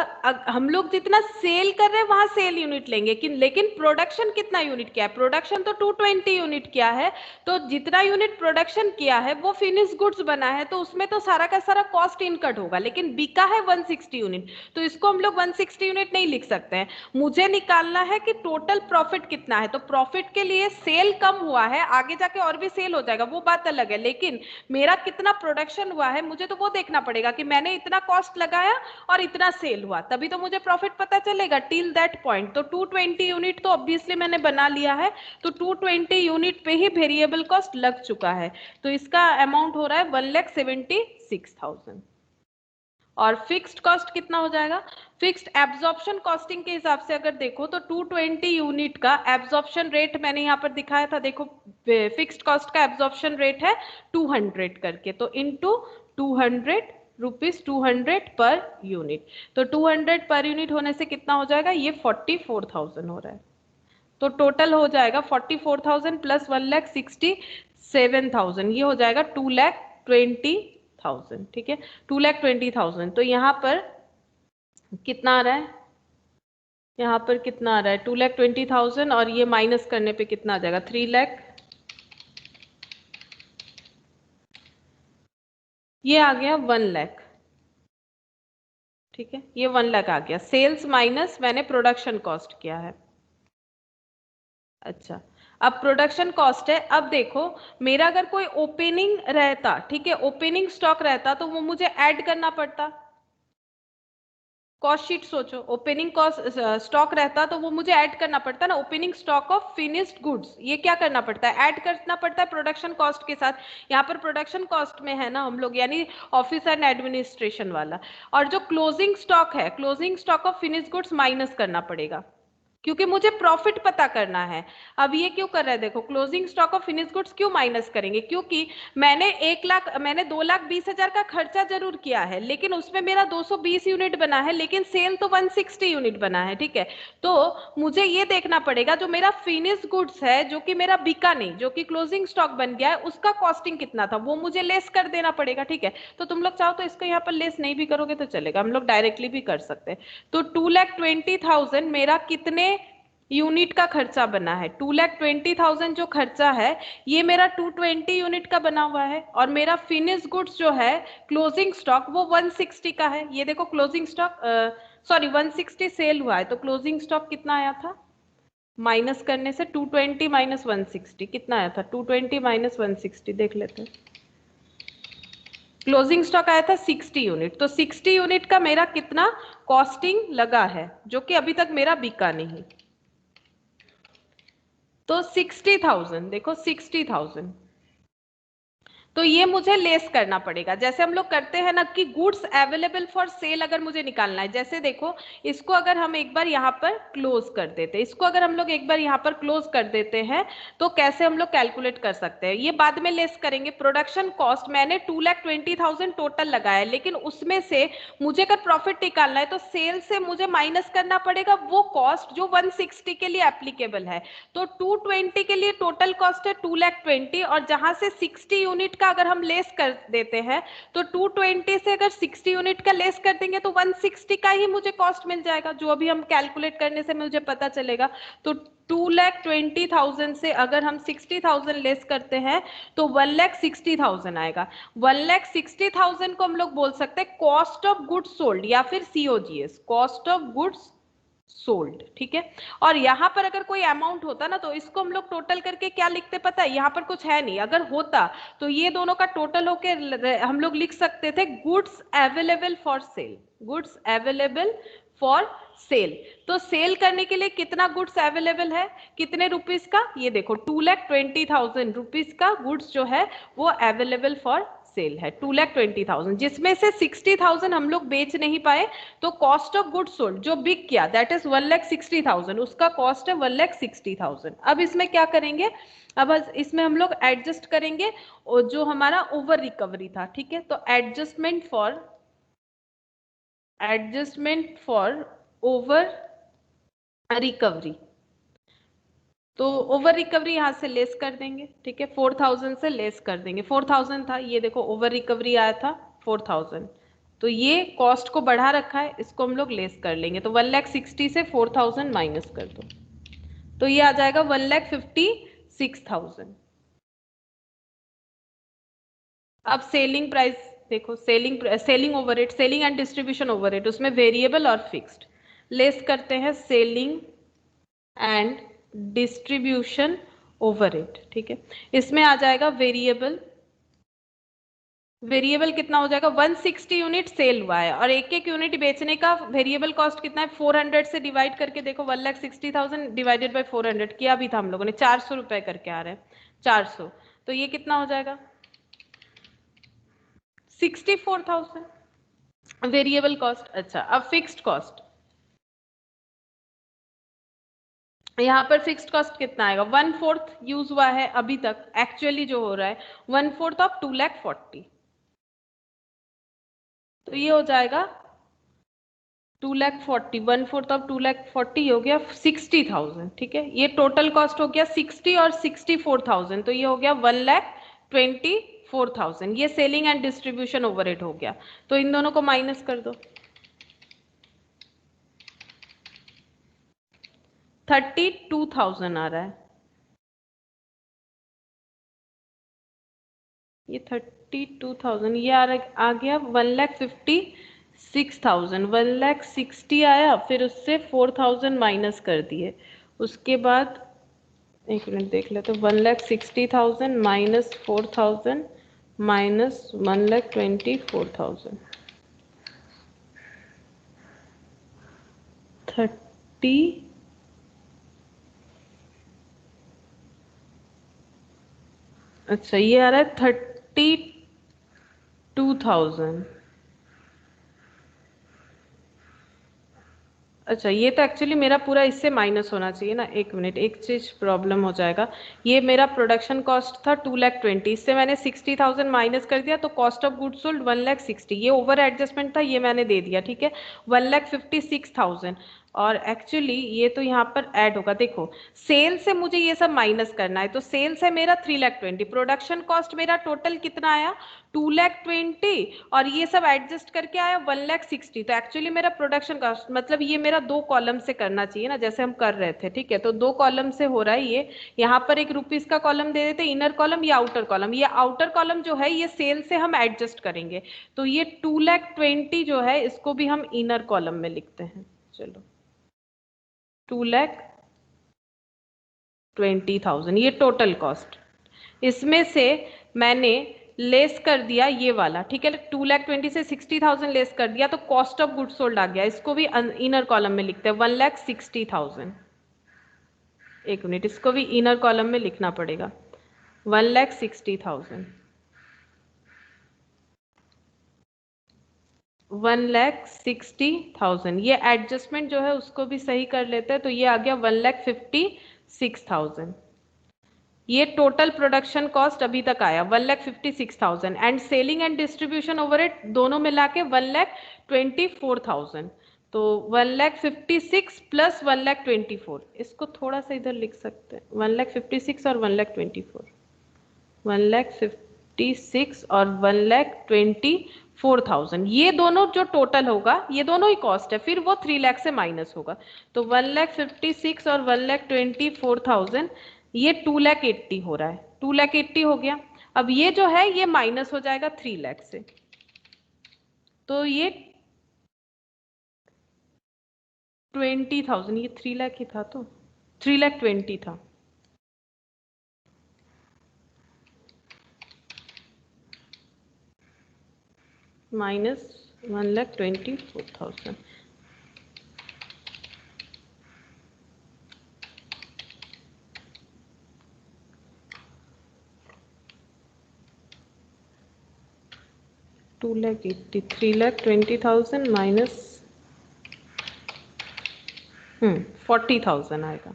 हम लोग जितना सेल कर रहे हैं वहां सेल यूनिट लेंगे, लेकिन प्रोडक्शन कितना यूनिट किया है, प्रोडक्शन तो 220 यूनिट किया है, तो जितना यूनिट प्रोडक्शन किया है वो फिनिश गुड्स बना है, तो उसमें तो सारा का सारा कॉस्ट इनकट होगा, लेकिन बिका है 160 यूनिट, तो इसको हम लोग 160 यूनिट नहीं लिख सकते हैं। मुझे निकालना है कि टोटल प्रॉफिट कितना है, तो प्रॉफिट के लिए सेल कम हुआ है, आगे जाके और भी सेल हो जाएगा वो बात अलग है, लेकिन मेरा कितना प्रोडक्शन हुआ है मुझे तो वो देखना पड़ेगा कि मैंने इतना कॉस्ट लगाया और इतना सेल हुआ, तभी तो मुझे प्रॉफिट पता चलेगा टिल दैट पॉइंट। तो 220 यूनिट तो ऑब्वियसली मैंने बना लिया है, तो 220 यूनिट पे ही वेरिएबल कॉस्ट लग चुका है, तो इसका अमाउंट हो रहा है 1,76,000। और फिक्स्ड कॉस्ट कितना हो जाएगा, फिक्स्ड एब्जॉर्प्शन कॉस्टिंग के हिसाब से अगर देखो तो 220 यूनिट का एब्जॉर्प्शन रेट मैंने यहाँ पर दिखाया था, देखो फिक्स्ड कॉस्ट का एब्जॉर्प्शन रेट है 200 करके, तो इनटू 200 रुपीज 200 पर यूनिट, तो 200 पर यूनिट होने से कितना हो जाएगा, ये 44,000 हो रहा है, तो टोटल हो जाएगा 44,000 प्लस 1,67,000, ये हो जाएगा 2,20,000, ठीक है 2,20,000। तो यहाँ पर कितना आ रहा है, यहाँ पर कितना आ रहा है 2,20,000, और ये माइनस करने पे कितना आ जाएगा 3 लाख, ये आ गया 1 लाख, ठीक है ये 1 लाख आ गया, सेल्स माइनस मैंने प्रोडक्शन कॉस्ट किया है। अच्छा, अब प्रोडक्शन कॉस्ट है, अब देखो मेरा अगर कोई ओपनिंग रहता, ठीक है ओपनिंग स्टॉक रहता, तो वो मुझे ऐड करना पड़ता, कॉस्ट शीट सोचो, ओपनिंग कॉस्ट स्टॉक रहता तो वो मुझे ऐड करना पड़ता ना, opening stock of finished goods, ये क्या करना पड़ता है, ऐड करना पड़ता है प्रोडक्शन कॉस्ट के साथ। यहाँ पर प्रोडक्शन कॉस्ट में है ना हम लोग, यानी ऑफिस एंड एडमिनिस्ट्रेशन वाला, और जो क्लोजिंग स्टॉक है, closing stock of finished goods minus करना पड़ेगा, क्योंकि मुझे प्रॉफिट पता करना है। अब ये क्यों कर रहा है, देखो closing stock of finish goods क्यों माइनस करेंगे, क्योंकि मैंने 2,20,000 का खर्चा जरूर किया है, लेकिन उसमें मेरा 220 यूनिट बना है, लेकिन सेल तो 160 यूनिट बना है, ठीक है। तो मुझे ये देखना पड़ेगा जो मेरा फिनिश गुड्स है, जो कि मेरा बिका नहीं, जो कि क्लोजिंग स्टॉक बन गया है, उसका कॉस्टिंग कितना था वो मुझे लेस कर देना पड़ेगा, ठीक है। तो तुम लोग चाहो तो इसको यहाँ पर लेस नहीं भी करोगे तो चलेगा, हम लोग डायरेक्टली भी कर सकते हैं। तो 2,20,000 मेरा कितने यूनिट का खर्चा बना है, 2,20,000 जो खर्चा है ये मेरा 220 यूनिट का बना हुआ है, और मेरा फिनिश गुड्स जो है क्लोजिंग स्टॉक वो 160 का है, ये देखो क्लोजिंग स्टॉक सॉरी 160 सेल हुआ है, तो क्लोजिंग स्टॉक कितना आया था, माइनस करने से 220 माइनस 160 कितना आया था, 220 माइनस 160 देख लेते हैं, क्लोजिंग स्टॉक आया था 60 यूनिट, तो 60 यूनिट का मेरा कितना कॉस्टिंग लगा है, जो कि अभी तक मेरा बिका नहीं, तो 60,000, देखो 60,000, तो ये मुझे लेस करना पड़ेगा, जैसे हम लोग करते हैं ना कि गुड्स अवेलेबल फॉर सेल अगर मुझे निकालना है, जैसे देखो इसको अगर हम एक बार यहाँ पर क्लोज कर देते हैं, इसको अगर हम लोग एक बार यहाँ पर क्लोज कर देते हैं, तो कैसे हम लोग कैलकुलेट कर सकते हैं, ये बाद में लेस करेंगे। प्रोडक्शन कॉस्ट मैंने 2,20,000 टोटल लगाया, लेकिन उसमें से मुझे अगर प्रॉफिट निकालना है तो सेल से मुझे माइनस करना पड़ेगा वो कॉस्ट जो 160 के लिए एप्लीकेबल है, तो 220 के लिए टोटल कॉस्ट है 2,20,000, और जहां से 60 यूनिट का अगर हम लेस कर देते हैं तो 220 से अगर 60 यूनिट का लेस कर देंगे तो 160 का ही मुझे कॉस्ट मिल जाएगा, जो अभी हम कैलकुलेट करने से मुझे पता चलेगा। तो 2,20,000 से अगर हम 60,000 लेस करते हैं तो 1,60,000 आएगा। 1,60,000 को हम लोग बोल सकते हैं कॉस्ट ऑफ गुड्स सोल्ड या फिर COGS, cost of goods sold, ठीक है। और यहाँ पर अगर कोई अमाउंट होता ना तो इसको हम लोग टोटल करके क्या लिखते पता है, यहाँ पर कुछ है नहीं, अगर होता तो ये दोनों का टोटल होके हम लोग लिख सकते थे goods available for sale, goods available for sale. तो सेल करने के लिए कितना गुड्स अवेलेबल है, कितने रुपीस का, ये देखो 2,20,000 रुपीस का गुड्स जो है वो अवेलेबल फॉर सेल है, 2,20,000, जिसमें से 60,000 हम लोग बेच नहीं पाए, तो कॉस्ट ऑफ गुड्स सोल्ड जो बिक किया दैट इज 1,60,000, उसका कॉस्ट है 1,60,000। अब इसमें क्या करेंगे, अब इसमें हम लोग एडजस्ट करेंगे जो हमारा ओवर रिकवरी था, ठीक है। तो एडजस्टमेंट फॉर ओवर रिकवरी, तो ओवर रिकवरी यहां से लेस कर देंगे, ठीक है, 4,000 से लेस कर देंगे। 4,000 था, ये देखो ओवर रिकवरी आया था 4,000, तो ये कॉस्ट को बढ़ा रखा है, इसको हम लोग लेस कर लेंगे। तो 1,60,000 से 4,000 माइनस कर दो तो ये आ जाएगा 1,56,000। अब सेलिंग प्राइस देखो, selling overhead, selling and distribution overhead, उसमें वेरिएबल और फिक्स्ड, लेस करते हैं सेलिंग एंड डिस्ट्रीब्यूशन ओवरहेड, ठीक है। इसमें आ जाएगा वेरिएबल, वेरिएबल कितना हो जाएगा, 160 यूनिट सेल हुआ है और एक एक यूनिट बेचने का वेरिएबल कॉस्ट कितना है, 400 से डिवाइड करके देखो, 1,60,000 डिवाइडेड बाय 400 किया भी था हम लोगों ने, 400 रुपए करके आ रहा है, 400, तो ये कितना हो जाएगा 64,000 वेरिएबल कॉस्ट। अच्छा, अब फिक्स्ड कॉस्ट, यहाँ पर फिक्स्ड कॉस्ट कितना आएगा, 1/4 यूज हुआ है अभी तक, एक्चुअली जो हो रहा है 1/4 ऑफ 2,40,000, तो ये हो जाएगा 2,40,000, 1/4 ऑफ 2,40,000 हो गया 60,000, ठीक है। ये टोटल कॉस्ट हो गया 60 और 64,000, तो ये हो गया 1,24,000, ये सेलिंग एंड डिस्ट्रीब्यूशन ओवरहेड हो गया। तो इन दोनों को माइनस कर दो, 32,000 आ रहा है, ये 32,000, ये आ गया 1,56,000, 1,60,000 आया, फिर उससे 4,000 माइनस कर दिए, उसके बाद एक मिनट देख लेते, 1,60,000 माइनस 4,000 माइनस 1,24,000, 30, अच्छा ये आ रहा है 32,000। अच्छा, ये तो एक्चुअली मेरा पूरा इससे माइनस होना चाहिए ना, एक मिनट, एक चीज प्रॉब्लम हो जाएगा, ये मेरा प्रोडक्शन कॉस्ट था 2,20,000, इससे मैंने 60,000 माइनस कर दिया, तो कॉस्ट ऑफ गुड्स सोल्ड 1,60,000, ये ओवर एडजस्टमेंट था, ये मैंने दे दिया, ठीक है, 1,56,000, और एक्चुअली ये तो यहाँ पर ऐड होगा, देखो सेल से मुझे ये सब माइनस करना है, तो सेल्स है मेरा 3,20,000, प्रोडक्शन कॉस्ट मेरा टोटल कितना आया 2,20,000, और ये सब एडजस्ट करके आया 1,60,000, तो एक्चुअली मेरा प्रोडक्शन कॉस्ट, मतलब ये मेरा 2 कॉलम से करना चाहिए ना, जैसे हम कर रहे थे, ठीक है, तो 2 कॉलम से हो रहा है ये, यहाँ पर एक रुपीस का कॉलम दे देते, इनर कॉलम या आउटर कॉलम, ये आउटर कॉलम जो है ये सेल से हम एडजस्ट करेंगे, तो ये 2,20,000 जो है इसको भी हम इनर कॉलम में लिखते हैं, चलो 2,20,000, ये टोटल कॉस्ट, इसमें से मैंने लेस कर दिया ये वाला, ठीक है, 2,20,000 से 60,000 लेस कर दिया, तो कॉस्ट ऑफ गुड्स सोल्ड आ गया, इसको भी इनर कॉलम में लिखते हैं 1,60,000, एक मिनट, इसको भी इनर कॉलम में लिखना पड़ेगा 1,60,000, 1,60,000, ये एडजस्टमेंट जो है उसको भी सही कर लेते हैं, तो ये आ गया 1,56,000, ये टोटल प्रोडक्शन कॉस्ट अभी तक आया 1,56,000, and selling and distribution overhead दोनों मिला के 1,24,000, तो 1,56,000 प्लस 1,24,000, इसको थोड़ा सा इधर लिख सकते हैं, 1,56,000 और 1,24,000, 1,56,000 1,56,000 और 1,24,000, ये दोनों जो टोटल होगा ये दोनों ही कॉस्ट है, फिर वो 3 लाख से माइनस होगा। तो 1,56,000 और 1,24,000 ये 2,80,000 हो रहा है, 2,80,000 हो गया। अब ये जो है ये माइनस हो जाएगा 3 लाख से, तो ये 20,000, ये 3 लाख ही था तो 3,20,000 था। माइनस 1,24,000, टू लैख 80, 3,20,000 माइनस 40,000 आएगा।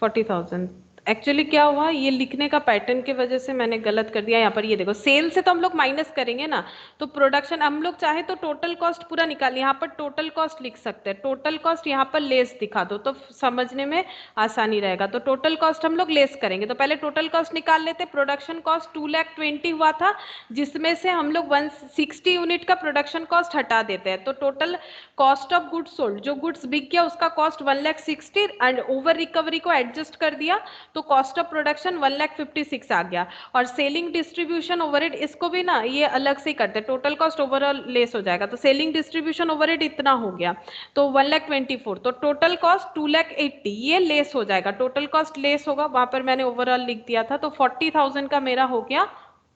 40,000 एक्चुअली क्या हुआ, ये लिखने का पैटर्न की वजह से मैंने गलत कर दिया। यहाँ पर ये देखो, सेल से तो हम लोग माइनस करेंगे ना, तो प्रोडक्शन हम लोग चाहे तो टोटल कॉस्ट पूरा निकाल, यहाँ पर टोटल कॉस्ट लिख सकते हैं। टोटल कॉस्ट यहाँ पर लेस दिखा दो तो समझने में आसानी रहेगा। तो टोटल कॉस्ट हम लोग लेस करेंगे, तो पहले टोटल कॉस्ट निकाल लेते। प्रोडक्शन कॉस्ट 2,20,000 हुआ था, जिसमें से हम लोग 160 यूनिट का प्रोडक्शन कॉस्ट हटा देते हैं, तो total cost of goods sold, जो गुड्स बिक गया उसका कॉस्ट 1,60,000 एंड ओवर रिकवरी को एडजस्ट कर दिया तो कॉस्ट ऑफ प्रोडक्शन 1,56,000 आ गया। और सेलिंग डिस्ट्रीब्यूशन ओवरहेड, इसको भी ना ये अलग से ही करते हैं, टोटल कॉस्ट ओवरऑल लेस हो जाएगा। तो सेलिंग डिस्ट्रीब्यूशन ओवरहेड इतना हो गया, तो 1,24,000, तो टोटल कॉस्ट 2,80,000 ये लेस हो जाएगा, टोटल कॉस्ट लेस होगा, वहां पर मैंने ओवरऑल लिख दिया था। तो 40,000 का मेरा हो गया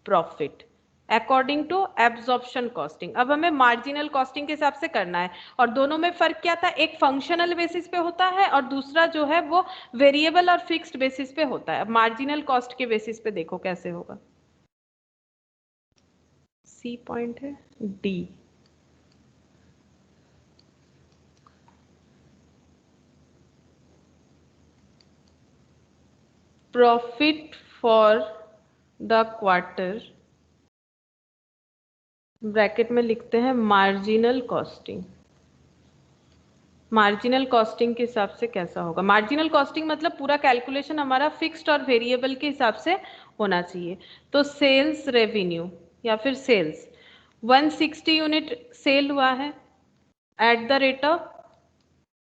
profit according to absorption costing. अब हमें मार्जिनल कॉस्टिंग के हिसाब से करना है, और दोनों में फर्क क्या था, एक फंक्शनल बेसिस पे होता है और दूसरा जो है वो वेरिएबल और फिक्स्ड बेसिस पे होता है। अब मार्जिनल कॉस्ट के बेसिस पे देखो कैसे होगा। सी पॉइंट है D, profit for the quarter, bracket में लिखते हैं मार्जिनल कॉस्टिंग। मार्जिनल कॉस्टिंग के हिसाब से कैसा होगा, मार्जिनल कॉस्टिंग मतलब पूरा कैलकुलेशन हमारा फिक्स्ड और वेरिएबल के हिसाब से होना चाहिए। तो सेल्स रेवेन्यू या फिर सेल्स 160 यूनिट सेल हुआ है एट द रेट ऑफ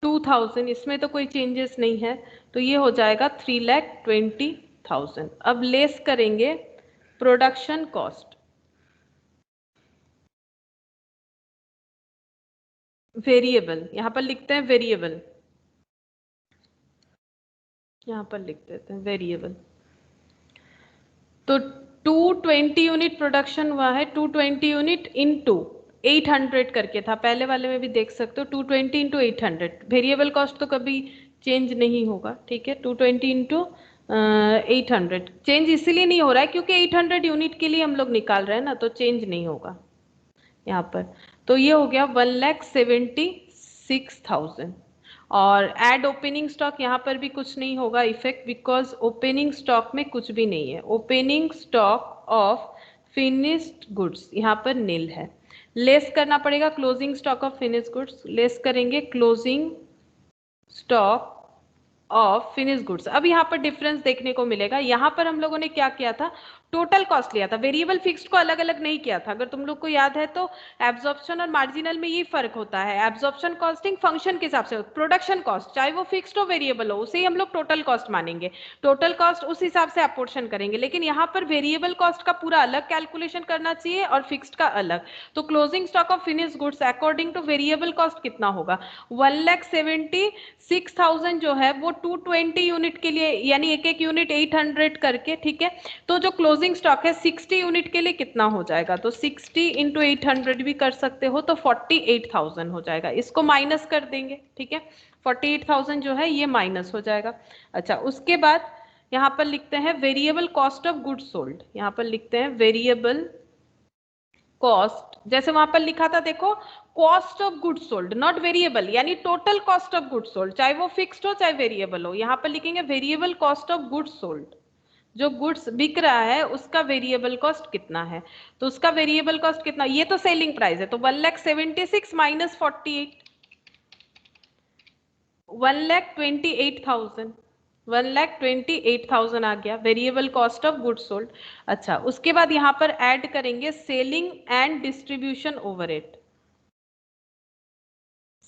2,000, इसमें तो कोई चेंजेस नहीं है, तो ये हो जाएगा 3,20,000। अब लेस करेंगे प्रोडक्शन कॉस्ट, वेरिएबल यहाँ पर लिखते हैं वेरिएबल, यहाँ पर लिख देते हैं वेरिएबल। तो 220 यूनिट प्रोडक्शन हुआ है, 220 यूनिट इनटू 800 करके था, पहले वाले में भी देख सकते हो, 220 इंटू 800। वेरिएबल कॉस्ट तो कभी चेंज नहीं होगा, ठीक है। 220 इंटू 800 चेंज इसीलिए नहीं हो रहा है क्योंकि 800 यूनिट के लिए हम लोग निकाल रहे हैं ना, तो चेंज नहीं होगा यहाँ पर। तो ये हो गया 1,76,000। और एड ओपनिंग स्टॉक, यहाँ पर भी कुछ नहीं होगा इफेक्ट, बिकॉज ओपनिंग स्टॉक में कुछ भी नहीं है। Opening stock of finished goods यहाँ पर नील है। लेस करना पड़ेगा closing stock of finished goods, less करेंगे closing stock of finish goods. अब यहाँ पर डिफरेंस देखने को मिलेगा, यहाँ पर हम लोगों ने क्या किया था, टोटल कॉस्ट लिया था, वेरिएबल फिक्स्ड को अलग अलग नहीं किया था। अगर तुम लोग को याद है तो एब्जॉर्प्शन और मार्जिनल में ये फर्क होता है, एब्जॉर्प्शन कॉस्टिंग फंक्शन के हिसाब से, प्रोडक्शन कॉस्ट चाहे वो फिक्स्ड हो वेरिएबल हो उसे ही हम लोग टोटल कॉस्ट मानेंगे, टोटल कॉस्ट उस हिसाब से अपोर्शन करेंगे। लेकिन यहाँ पर वेरिएबल कॉस्ट का पूरा अलग कैलकुलेशन करना चाहिए और फिक्स्ड का अलग। तो closing stock of finish goods according two variable cost कितना होगा, 1,76,000 जो है वो 220 यूनिट के लिए, यानी एक एक यूनिट 800 करके, ठीक है। तो जो क्लोजिंग स्टॉक है 60 यूनिट के लिए कितना हो जाएगा, तो 60 इंटू 800 भी कर सकते हो, तो 48,000 हो जाएगा। इसको माइनस कर देंगे, ठीक है, 48,000 जो है ये माइनस हो जाएगा। अच्छा, उसके बाद यहाँ पर लिखते हैं variable cost of goods sold, यहाँ पर लिखते हैं वेरिएबल कॉस्ट, जैसे वहां पर लिखा था देखो, cost of goods sold not variable, यानी total cost of goods sold, चाहे वो फिक्स्ड हो चाहे वेरिएबल हो। यहाँ पर लिखेंगे variable cost of goods sold, जो गुड्स बिक रहा है उसका वेरिएबल कॉस्ट कितना है, तो उसका वेरिएबल कॉस्ट कितना, ये तो सेलिंग प्राइस है, तो 1,76,000 माइनस 48, 1,28,000 1,28,000 आ गया variable cost of goods sold. अच्छा, उसके बाद यहाँ पर ऐड करेंगे selling and distribution overhead,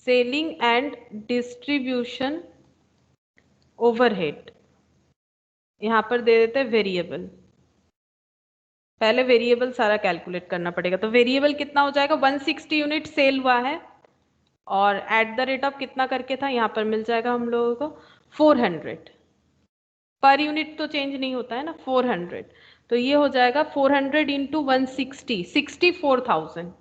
selling and distribution overhead यहाँ पर दे देते हैं वेरिएबल। पहले वेरिएबल सारा कैलकुलेट करना पड़ेगा, तो वेरिएबल कितना हो जाएगा, 160 यूनिट सेल हुआ है और एट द रेट ऑफ कितना करके था, यहाँ पर मिल जाएगा हम लोगों को 400 पर यूनिट, तो चेंज नहीं होता है ना, 400, तो ये हो जाएगा 400 इंटू 160, 64,000।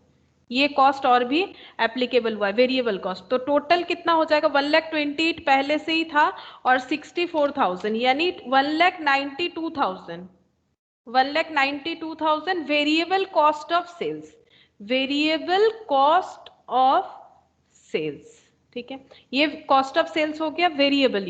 ये कॉस्ट और भी एप्लीकेबल हुआ है वेरिएबल कॉस्ट, तो टोटल कितना हो जाएगा, 1,28,000 पहले से ही था और 64,000 यानी 1,92,000, 1,92,000 variable cost of sales, variable cost of sales. ठीक है, ये कॉस्ट ऑफ सेल्स हो गया वेरिएबल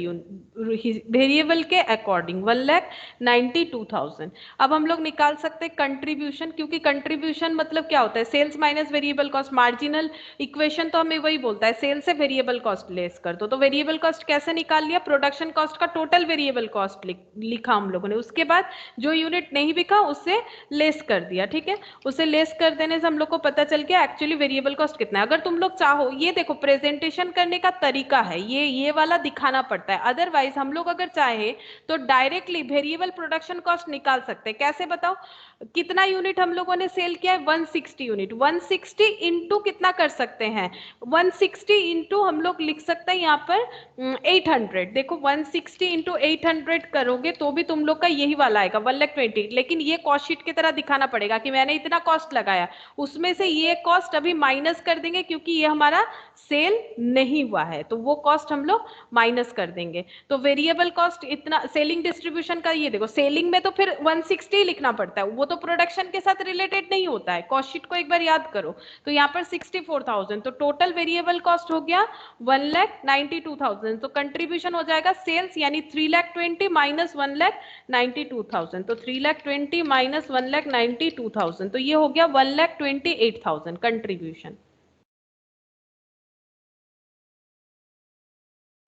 वेरिएबल के अकॉर्डिंग 1,92,000। अब हम लोग निकाल सकते हैं कंट्रीब्यूशन, क्योंकि कंट्रीब्यूशन मतलब क्या होता है, sales minus variable cost. Marginal equation तो हमें वही बोलता है, सेल्स से वेरिएबल कॉस्ट लेस कर दो। तो वेरिएबल कॉस्ट कैसे निकाल लिया, प्रोडक्शन कॉस्ट का टोटल वेरिएबल कॉस्ट लिखा हम लोगों ने, उसके बाद जो यूनिट नहीं बिका उससे लेस कर दिया। ठीक है, उसे लेस कर देने से हम लोग को पता चल गया एक्चुअली वेरिएबल कॉस्ट कितना है। अगर तुम लोग चाहो, ये देखो प्रेजेंटेशन करने का तरीका है, ये वाला दिखाना पड़ता है, अदरवाइज हम लोग अगर चाहे तो डायरेक्टली वेरिएबल प्रोडक्शन कॉस्ट निकाल सकते हैं। कैसे बताओ, कितना यूनिट हम लोगों ने सेल किया है, 160 यूनिट, 160 इंटू कितना कर सकते हैं, 160 इंटू हम लोग लिख सकते हैं यहाँ पर 800। देखो 160 इंटू 800 करोगे तो भी तुम लोग का यही वाला आएगा 1,20,000, लेकिन ये कॉस्ट शीट की तरह दिखाना पड़ेगा कि मैंने इतना कॉस्ट लगाया, उसमें से ये कॉस्ट अभी माइनस कर देंगे क्योंकि ये हमारा सेल नहीं हुआ है, तो वो कॉस्ट हम लोग माइनस कर देंगे। तो वेरिएबल कॉस्ट इतना, सेलिंग डिस्ट्रीब्यूशन का ये देखो, सेलिंग में तो फिर 160 लिखना पड़ता है, वो तो प्रोडक्शन के साथ रिलेटेड नहीं होता है, कॉस्ट शीट को एक बार याद करो। तो यहाँ पर 64,000, तो टोटल वेरिएबल कॉस्ट हो गया 1,92,000, तो कंट्रीब्यूशन हो जाएगा सेल्स यानी 3,20,000 माइनस 1,92,000, तो 3,20,000 माइनस 1,92,000, तो ये हो गया 1,28,000 कंट्रीब्यूशन,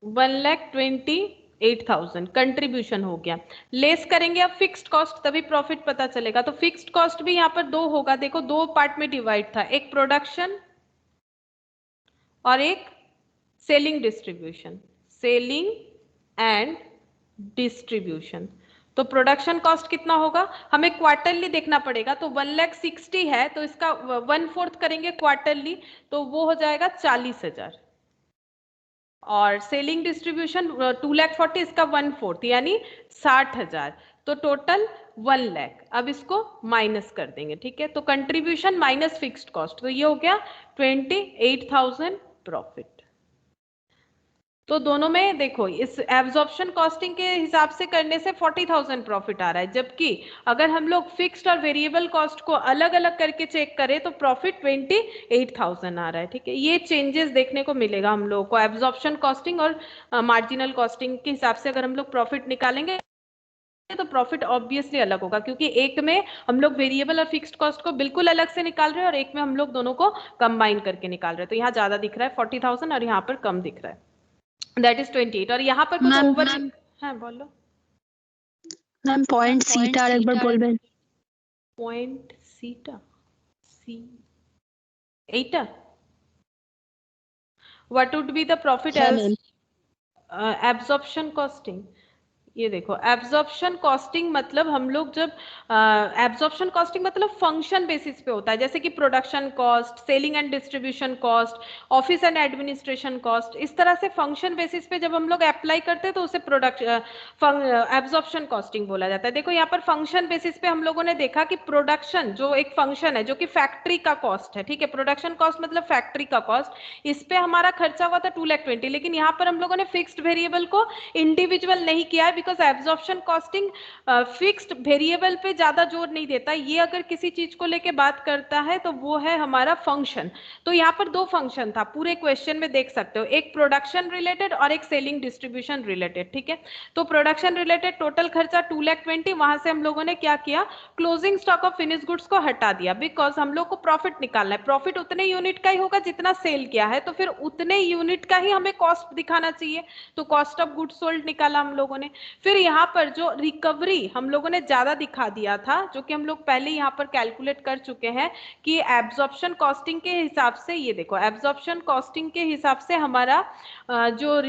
1,28,000 कंट्रीब्यूशन हो गया। लेस करेंगे अब फिक्स्ड कॉस्ट, तभी प्रॉफिट पता चलेगा। तो फिक्स्ड कॉस्ट भी यहाँ पर दो होगा, देखो दो पार्ट में डिवाइड था, एक प्रोडक्शन और एक selling distribution, selling and distribution. तो प्रोडक्शन कॉस्ट कितना होगा, हमें क्वार्टरली देखना पड़ेगा, तो 1,60,000 है तो इसका 1/4 करेंगे क्वार्टरली, तो वो हो जाएगा 40,000, और सेलिंग डिस्ट्रीब्यूशन 2,40,000 इसका 1/4 यानी 60,000, तो टोटल 1,00,000। अब इसको माइनस कर देंगे, ठीक है, तो कंट्रीब्यूशन माइनस फिक्स्ड कॉस्ट, तो ये हो गया 28,000 प्रॉफिट। तो दोनों में देखो, इस एब्जॉर्प्शन कॉस्टिंग के हिसाब से करने से 40,000 प्रॉफिट आ रहा है, जबकि अगर हम लोग फिक्स्ड और वेरिएबल कॉस्ट को अलग अलग करके चेक करें तो प्रॉफिट 28,000 आ रहा है। ठीक है, ये चेंजेस देखने को मिलेगा हम लोगों को एब्जॉर्प्शन कॉस्टिंग और मार्जिनल कॉस्टिंग के हिसाब से। अगर हम लोग प्रॉफिट निकालेंगे तो प्रॉफिट ऑब्वियसली अलग होगा, क्योंकि एक में हम लोग वेरिएबल और फिक्स्ड कॉस्ट को बिल्कुल अलग से निकाल रहे हैं और एक में हम लोग दोनों को कंबाइन करके निकाल रहे हैं। तो यहाँ ज्यादा दिख रहा है 40,000 और यहाँ पर कम दिख रहा है, दैट इज 28। और यहाँ पर कुछ ओवर, हाँ बोलो मैम, पॉइंट सीटा एक बार बोल रहे हैं, पॉइंट सीटा, सी एटा, what would be the profit as absorption costing. ये देखो एब्जॉर्प्शन कॉस्टिंग मतलब हम लोग जब एब्जॉर्प्शन कॉस्टिंग मतलब फंक्शन बेसिस पे होता है, जैसे कि production cost, selling and distribution cost, office and administration cost, इस तरह से फंक्शन बेसिस पे जब हम लोग अप्लाई करते हैं तो उसे एब्जॉर्प्शन कॉस्टिंग बोला जाता है। देखो यहाँ पर फंक्शन बेसिस पे हम लोगों ने देखा कि प्रोडक्शन जो एक फंक्शन है जो कि फैक्ट्री का कॉस्ट है, ठीक है, प्रोडक्शन कॉस्ट मतलब फैक्ट्री का कॉस्ट, इस पे हमारा खर्चा हुआ था 2,20,000, लेकिन यहाँ पर हम लोगों ने फिक्स्ड वेरिएबल को इंडिविजुअल नहीं किया है because absorption costing fixed variable पे ज्यादा जोर नहीं देता। ये अगर किसी चीज को लेके बात करता है तो वो है हमारा फंक्शन। तो यहाँ पर दो फंक्शन था, पूरे क्वेश्चन में देख सकते हो, एक प्रोडक्शन रिलेटेड और एक सेलिंग डिस्ट्रीब्यूशन रिलेटेड, ठीक है। तो प्रोडक्शन रिलेटेड टोटल खर्चा 2,20,000, वहां से हम लोगों ने क्या किया, closing stock of finish goods को हटा दिया, बिकॉज हम लोग को प्रॉफिट निकालना है। प्रॉफिट उतने यूनिट का ही होगा जितना सेल किया है, तो फिर उतने यूनिट का ही हमें कॉस्ट दिखाना चाहिए, तो कॉस्ट ऑफ गुड्स सोल्ड निकाला हम लोगों ने। फिर यहाँ पर जो रिकवरी हम लोगों ने ज्यादा दिखा दिया था, जो कि हम लोग पहले यहाँ पर कैलकुलेट कर चुके हैं कि एब्जॉर्प्शन कॉस्टिंग के हिसाब से, ये देखो एब्जॉर्प्शन कॉस्टिंग के हिसाब से हमारा जो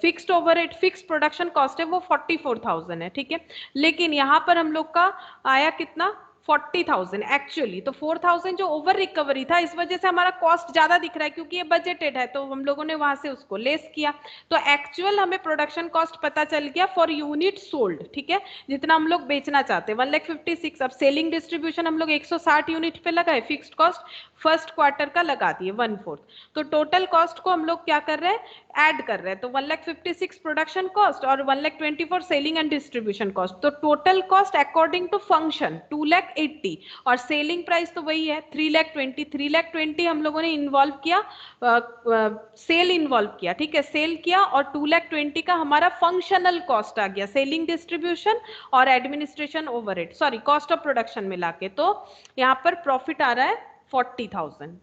fixed overhead fixed production cost है वो 44,000 है, ठीक है। लेकिन यहाँ पर हम लोग का आया कितना, 40,000 एक्चुअली। तो 4,000 जो ओवर रिकवरी था, इस वजह से हमारा कॉस्ट ज्यादा दिख रहा है क्योंकि ये बजटेड है, तो हम लोगों ने वहां से उसको लेस किया। तो एक्चुअल हमें प्रोडक्शन कॉस्ट पता चल गया फॉर यूनिट सोल्ड, ठीक है, जितना हम लोग बेचना चाहते हैं 1,56,000। अब सेलिंग डिस्ट्रीब्यूशन हम लोग 160 यूनिट पे लगाए, फिक्स्ड कॉस्ट फर्स्ट क्वार्टर का लगा दिए 1/4। तो टोटल कॉस्ट को हम लोग क्या कर रहे हैं, ऐड कर रहे हैं। तो 1,56,000 प्रोडक्शन कॉस्ट और 1,24,000 सेलिंग एंड डिस्ट्रीब्यूशन कॉस्ट। तो total cost according to function 2,80,000 और सेलिंग प्राइस तो वही है 3,20,000। 3,20,000 हम लोगों ने इन्वॉल्व किया, सेल इन्वॉल्व किया, ठीक है, सेल किया, और 2,20,000 का हमारा फंक्शनल कॉस्ट आ गया, सेलिंग डिस्ट्रीब्यूशन और administration overhead, sorry cost of production मिला के। तो यहाँ पर प्रॉफिट आ रहा है 40,000,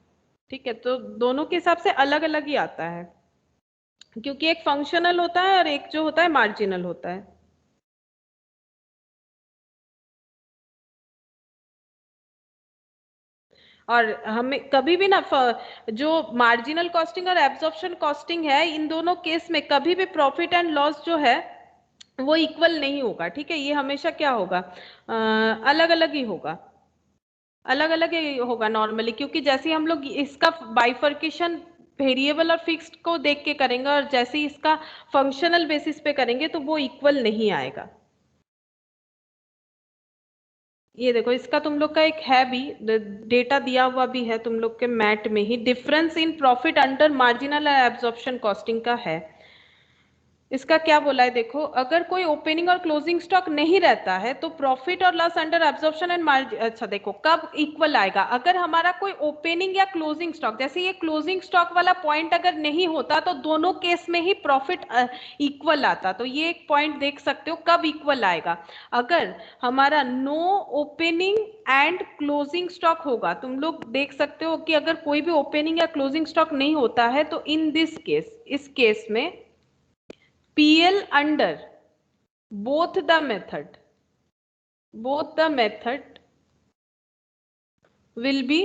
ठीक है। तो दोनों के हिसाब से अलग अलग ही आता है, क्योंकि एक फंक्शनल होता है और एक जो होता है मार्जिनल होता है। और हमें कभी भी ना जो मार्जिनल कॉस्टिंग और एब्जॉर्प्शन कॉस्टिंग है, इन दोनों केस में कभी भी प्रॉफिट एंड लॉस जो है वो इक्वल नहीं होगा, ठीक है। ये हमेशा क्या होगा, अलग अलग ही होगा, अलग अलग ही होगा नॉर्मली, क्योंकि जैसे हम लोग इसका बाइफर्केशन वेरिएबल और फिक्स्ड को देख के करेंगे और जैसे इसका फंक्शनल बेसिस पे करेंगे तो वो इक्वल नहीं आएगा। ये देखो, इसका तुम लोग का एक है भी, डेटा दिया हुआ भी है तुम लोग के मैट में ही, difference in profit under marginal absorption costing का है। इसका क्या बोला है देखो, अगर कोई ओपनिंग और क्लोजिंग स्टॉक नहीं रहता है तो प्रॉफिट और loss under absorption and margin, अच्छा देखो कब इक्वल आएगा, अगर हमारा कोई ओपनिंग या क्लोजिंग स्टॉक, जैसे ये क्लोजिंग स्टॉक वाला पॉइंट अगर नहीं होता तो दोनों केस में ही प्रॉफिट इक्वल आता। तो ये एक पॉइंट देख सकते हो कब इक्वल आएगा, अगर हमारा no opening and closing stock होगा। तुम लोग देख सकते हो कि अगर कोई भी ओपनिंग या क्लोजिंग स्टॉक नहीं होता है तो इन दिस केस, इस केस में PL under both the method will be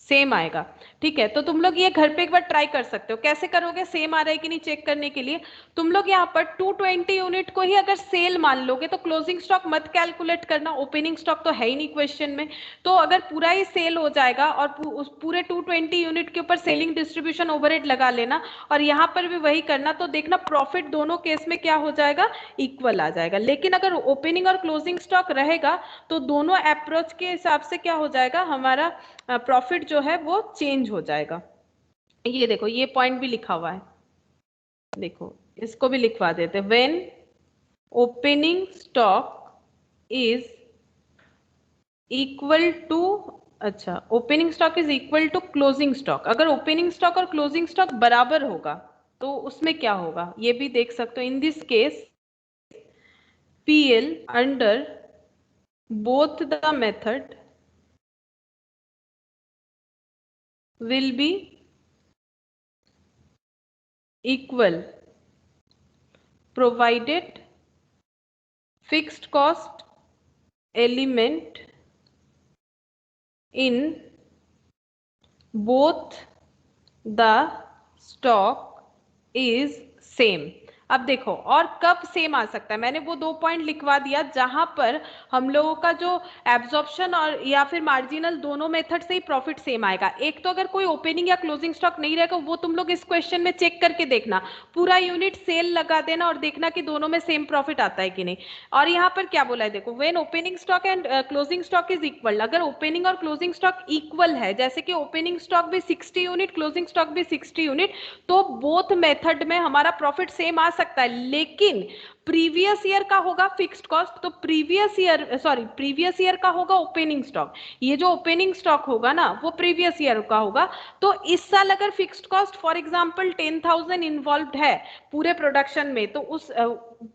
same आएगा, ठीक है। तो तुम लोग ये घर पे एक बार ट्राई कर सकते हो, कैसे करोगे, सेम आ रहा है कि नहीं चेक करने के लिए। तुम लोग यहाँ पर 220 यूनिट को ही अगर सेल मान लोगे तो क्लोजिंग स्टॉक मत कैलकुलेट करना, ओपनिंग स्टॉक तो है ही नहीं क्वेश्चन में। तो अगर पूरा ही सेल हो जाएगा और उस पूरे 220 यूनिट के ऊपर सेलिंग डिस्ट्रीब्यूशन ओवरहेड लगा लेना और यहाँ पर भी वही करना, तो देखना प्रॉफिट दोनों केस में क्या हो जाएगा, इक्वल आ जाएगा। लेकिन अगर ओपनिंग और क्लोजिंग स्टॉक रहेगा तो दोनों अप्रोच के हिसाब से क्या हो जाएगा, हमारा प्रॉफिट जो है वो चेंज हो जाएगा। ये देखो, ये पॉइंट भी लिखा हुआ है, देखो इसको भी लिखवा देते, when opening stock is equal to, अच्छा opening stock is equal to closing stock, अगर ओपनिंग स्टॉक और क्लोजिंग स्टॉक बराबर होगा तो उसमें क्या होगा, ये भी देख सकते हो। In this case PL under both the method will be equal provided fixed cost element in both the stock is same। अब देखो और कब सेम आ सकता है, मैंने वो 2 पॉइंट लिखवा दिया जहां पर हम लोगों का जो एब्जॉर्प्शन और या फिर मार्जिनल दोनों मेथड से ही प्रॉफिट सेम आएगा। एक तो अगर कोई ओपनिंग या क्लोजिंग स्टॉक नहीं रहेगा, वो तुम लोग इस क्वेश्चन में चेक करके देखना, पूरा यूनिट सेल लगा देना और देखना कि दोनों में सेम प्रॉफिट आता है कि नहीं। और यहाँ पर क्या बोला है देखो, when opening stock and closing stock is equal, अगर ओपनिंग और क्लोजिंग स्टॉक इक्वल है, जैसे कि ओपनिंग स्टॉक भी 60 यूनिट, क्लोजिंग स्टॉक भी 60 यूनिट, तो बोथ मेथड में हमारा प्रॉफिट सेम आ सकता है, लेकिन प्रीवियस ईयर का होगा फिक्स्ड कॉस्ट, तो प्रीवियस ईयर का होगा ओपनिंग स्टॉक। ये जो ओपनिंग स्टॉक होगा ना वो प्रीवियस ईयर का होगा। तो इस साल अगर fixed cost for example 10,000 involved है पूरे प्रोडक्शन में, तो उस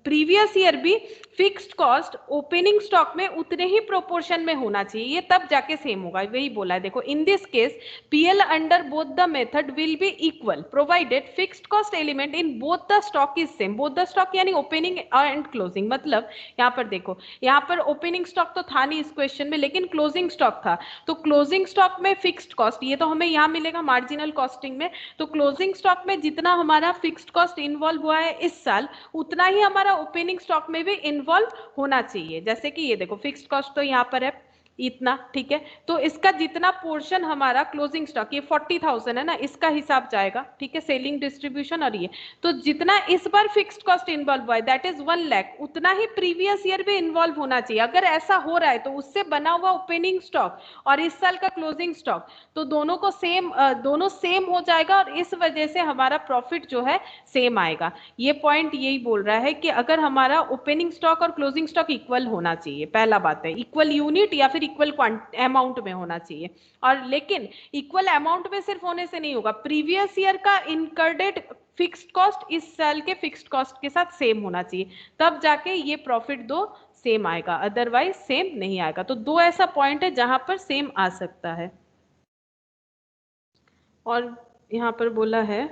प्रीवियस ईयर भी फिक्स्ड कॉस्ट ओपनिंग स्टॉक में उतने ही प्रोपोर्शन में होना चाहिए, ये तब जाके सेम होगा। वही बोला है देखो, in this case PL under both the method will be equal provided fixed cost element in both the stock is same. Both the stock यानी ओपनिंग एंड क्लोजिंग, मतलब यहाँ पर देखो, यहाँ पर ओपनिंग स्टॉक तो था नहीं इस क्वेश्चन में, लेकिन क्लोजिंग स्टॉक था। तो क्लोजिंग स्टॉक में फिक्स्ड कॉस्ट ये तो हमें यहाँ मिलेगा मार्जिनल कॉस्टिंग में। तो क्लोजिंग स्टॉक में जितना हमारा फिक्स्ड कॉस्ट इन्वॉल्व हुआ है इस साल, उतना ही हमारा ओपनिंग स्टॉक में भी इन्वॉल्व होना चाहिए। जैसे कि ये देखो फिक्स्ड कॉस्ट तो यहाँ पर है इतना, ठीक है, तो इसका जितना पोर्शन हमारा क्लोजिंग स्टॉक, ये 40,000 है ना, इसका हिसाब जाएगा, ठीक है, सेलिंग डिस्ट्रीब्यूशन और ये, तो जितना इस बार फिक्स्ड कॉस्ट इन्वॉल्व हुआ है दैट इज 1 लाख, उतना ही प्रीवियस ईयर भी इन्वॉल्व होना चाहिए। अगर ऐसा हो रहा है तो उससे बना हुआ ओपनिंग स्टॉक और इस साल का क्लोजिंग स्टॉक, तो दोनों को दोनों सेम हो जाएगा और इस वजह से हमारा प्रॉफिट जो है सेम आएगा। ये पॉइंट यही बोल रहा है कि अगर हमारा ओपनिंग स्टॉक और क्लोजिंग स्टॉक इक्वल होना चाहिए, पहला बात है, इक्वल यूनिट या फिर इक्वल अमाउंट में होना चाहिए। और लेकिन इक्वल अमाउंट में सिर्फ होने से नहीं होगा, प्रीवियस ईयर का इनकर्डेड फिक्स्ड कॉस्ट इस साल के फिक्स्ड कॉस्ट के साथ सेम होना चाहिए, तब जाके ये प्रॉफिट दो सेम आएगा, अदरवाइज सेम नहीं आएगा। तो दो ऐसा पॉइंट है जहां पर सेम आ सकता है। और यहां पर बोला है,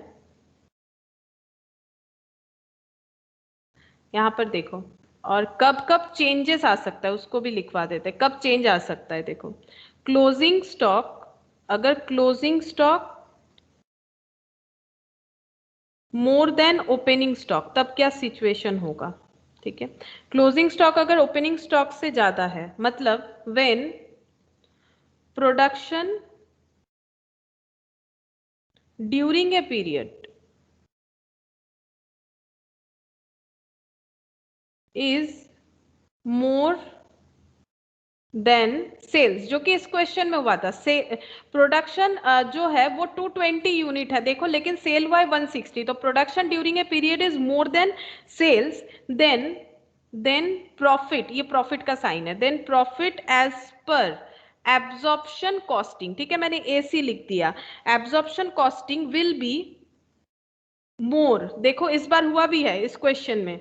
यहां पर देखो, और कब कब चेंजेस आ सकता है उसको भी लिखवा देते हैं, कब चेंज आ सकता है। देखो क्लोजिंग स्टॉक, अगर closing stock more than opening stock, तब क्या सिचुएशन होगा, ठीक है। क्लोजिंग स्टॉक अगर ओपनिंग स्टॉक से ज्यादा है, मतलब when production during a period is more than sales, जो कि इस क्वेश्चन में हुआ था, से प्रोडक्शन जो है वो 220 यूनिट है देखो, लेकिन सेल हुआ है 160, तो production during a period is more than sales, then profit, ये प्रॉफिट का साइन है, then profit as per absorption costing, ठीक है, मैंने एसी लिख दिया, absorption costing will be more. देखो इस बार हुआ भी है इस क्वेश्चन में,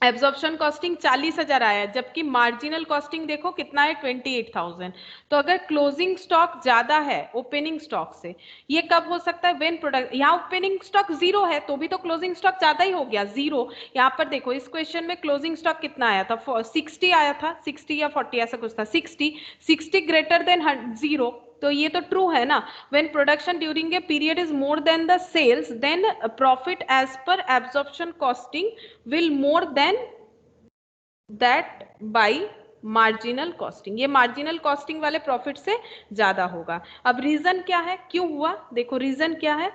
एब्जॉर्प्शन कॉस्टिंग 40,000 आया है, जबकि मार्जिनल कॉस्टिंग देखो कितना है 28,000। तो अगर क्लोजिंग स्टॉक ज्यादा है ओपनिंग स्टॉक से, ये कब हो सकता है, व्हेन प्रोडक्ट, यहाँ ओपनिंग स्टॉक 0 है तो भी तो क्लोजिंग स्टॉक ज्यादा ही हो गया 0। यहाँ पर देखो इस क्वेश्चन में क्लोजिंग स्टॉक कितना आया था, 60 आया था, 60 या 40 ऐसा कुछ था, 60 ग्रेटर देन 0, तो ये तो ट्रू है ना। when production during a period is more than the sales, then profit as per absorption costing will more than that by marginal costing, ये मार्जिनल कॉस्टिंग वाले प्रॉफिट से ज्यादा होगा। अब रीजन क्या है, क्यों हुआ, देखो रीजन क्या है,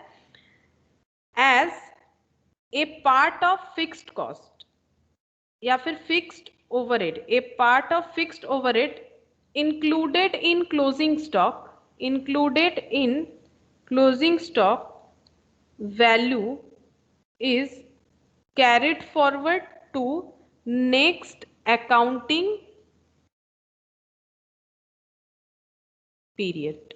as a part of fixed cost या फिर fixed overhead, a part of fixed overhead included in closing stock, included in closing stock value is carried forward to next accounting period।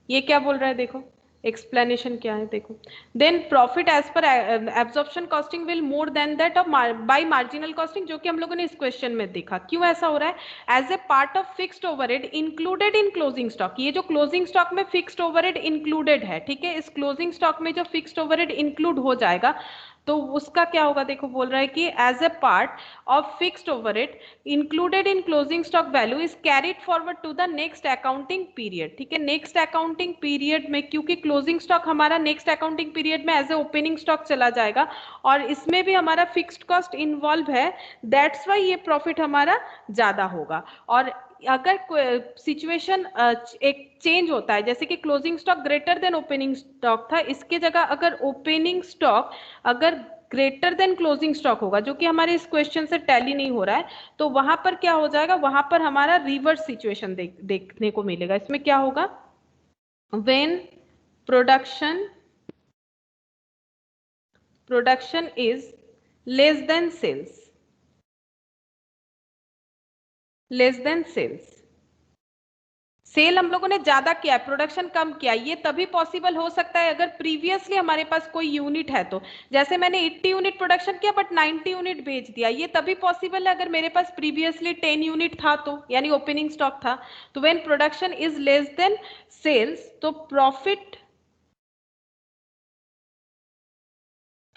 ये क्या बोल रहा है देखो, एक्सप्लेनेशन क्या है देखो, then profit as per absorption costing will more than that of by marginal costing, जो कि हम लोगों ने इस क्वेश्चन में देखा। क्यों ऐसा हो रहा है, as a part of fixed overhead included in closing stock, ये जो क्लोजिंग स्टॉक में फिक्स्ड ओवरहेड इंक्लूडेड है, ठीक है, इस क्लोजिंग स्टॉक में जो फिक्स्ड ओवरहेड इंक्लूड हो जाएगा तो उसका क्या होगा, देखो बोल रहा है कि as a part of fixed overhead included in closing stock value is carried forward to the next accounting period, ठीक है, नेक्स्ट अकाउंटिंग पीरियड में, क्योंकि क्लोजिंग स्टॉक हमारा नेक्स्ट अकाउंटिंग पीरियड में एज ए ओपनिंग स्टॉक चला जाएगा और इसमें भी हमारा फिक्स्ड कॉस्ट इन्वॉल्व है, दैट्स वाई ये प्रॉफिट हमारा ज्यादा होगा। और अगर सिचुएशन एक चेंज होता है, जैसे कि closing stock greater than opening stock था, इसके जगह अगर ओपनिंग स्टॉक अगर ग्रेटर देन क्लोजिंग स्टॉक होगा, जो कि हमारे इस क्वेश्चन से टैली नहीं हो रहा है, तो वहां पर क्या हो जाएगा, वहां पर हमारा रिवर्स सिचुएशन देखने को मिलेगा। इसमें क्या होगा, when production production is less than sales, less than sales, sale हम लोगों ने ज्यादा किया है, प्रोडक्शन कम किया, ये तभी पॉसिबल हो सकता है अगर प्रीवियसली हमारे पास कोई यूनिट है। तो जैसे मैंने 80 यूनिट प्रोडक्शन किया बट 90 यूनिट बेच दिया, ये तभी पॉसिबल है अगर मेरे पास प्रीवियसली 10 यूनिट था, तो यानी ओपनिंग स्टॉक था। तो when production is less than sales, तो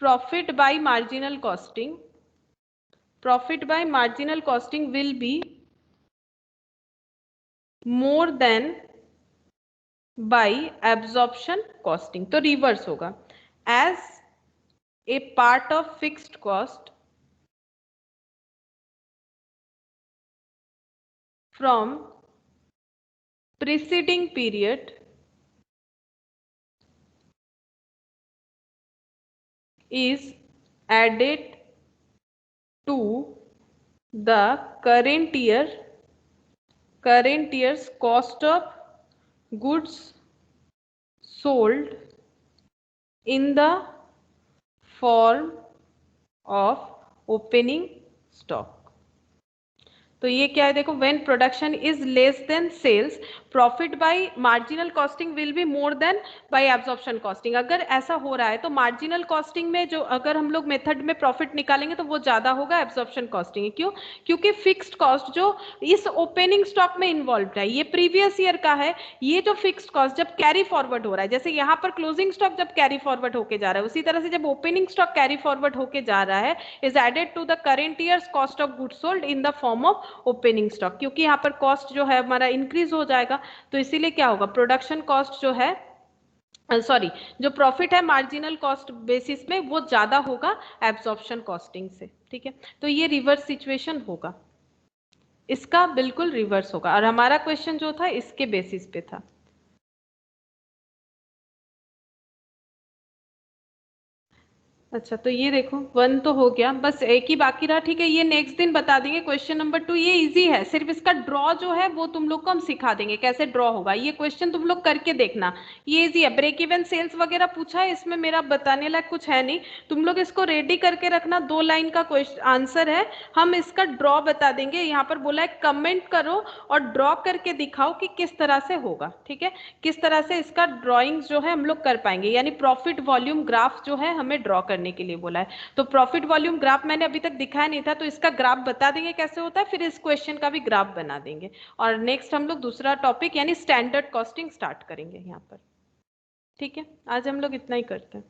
profit by marginal costing, profit by marginal costing will be more than by absorption costing। तो रिवर्स होगा, as a part of fixed cost from preceding period is added to the current year's cost of goods sold in the form of opening stock। तो ये क्या है, देखो, when production is less than sales, profit by marginal costing will be more than by absorption costing. अगर ऐसा हो रहा है तो मार्जिनल कॉस्टिंग में जो अगर हम लोग मेथड में प्रॉफिट निकालेंगे तो वो ज्यादा होगा एब्जॉर्प्शन कॉस्टिंग। क्यों? क्योंकि फिक्स्ड कॉस्ट जो इस ओपनिंग स्टॉक में इन्वॉल्व है, ये प्रीवियस ईयर का है, ये जो फिक्स्ड कॉस्ट जब कैरी फॉरवर्ड हो रहा है, जैसे यहाँ पर क्लोजिंग स्टॉक जब कैरी फॉरवर्ड होके जा रहा है, उसी तरह से जब ओपनिंग स्टॉक कैरी फॉरवर्ड होके जा रहा है, is added to the current year's cost of goods sold in the form of opening stock. क्योंकि यहाँ पर कॉस्ट जो है हमारा इंक्रीज हो जाएगा, तो इसीलिए क्या होगा, प्रोडक्शन कॉस्ट जो है, सॉरी, जो प्रॉफिट है मार्जिनल कॉस्ट बेसिस में वो ज्यादा होगा एब्जॉर्प्शन कॉस्टिंग से। ठीक है, तो ये रिवर्स सिचुएशन होगा, इसका बिल्कुल रिवर्स होगा, और हमारा क्वेश्चन जो था इसके बेसिस पे था। अच्छा, तो ये देखो 1 तो हो गया, बस एक ही बाकी रहा। ठीक है, ये नेक्स्ट दिन बता देंगे। क्वेश्चन नंबर 2 ये इजी है, सिर्फ इसका ड्रॉ जो है वो तुम लोग को हम सिखा देंगे कैसे ड्रॉ होगा। ये क्वेश्चन तुम लोग करके देखना, ये इजी है। ब्रेक इवन सेल्स वगैरह पूछा है, इसमें मेरा बताने लायक कुछ है नहीं, तुम लोग इसको रेडी करके रखना। 2 लाइन का क्वेश्चन आंसर है, हम इसका ड्रॉ बता देंगे। यहाँ पर बोला है कमेंट करो और ड्रॉ करके दिखाओ कि किस तरह से होगा। ठीक है, किस तरह से इसका ड्रॉइंग जो है हम लोग कर पाएंगे, यानी प्रॉफिट वॉल्यूम ग्राफ जो है हमें ड्रॉ करने के लिए बोला है। तो प्रॉफिट वॉल्यूम ग्राफ मैंने अभी तक दिखाया नहीं था, तो इसका ग्राफ बता देंगे कैसे होता है, फिर इस क्वेश्चन का भी ग्राफ बना देंगे, और नेक्स्ट हम लोग दूसरा टॉपिक यानी स्टैंडर्ड कॉस्टिंग स्टार्ट करेंगे यहाँ पर। ठीक है, आज हम लोग इतना ही करते हैं।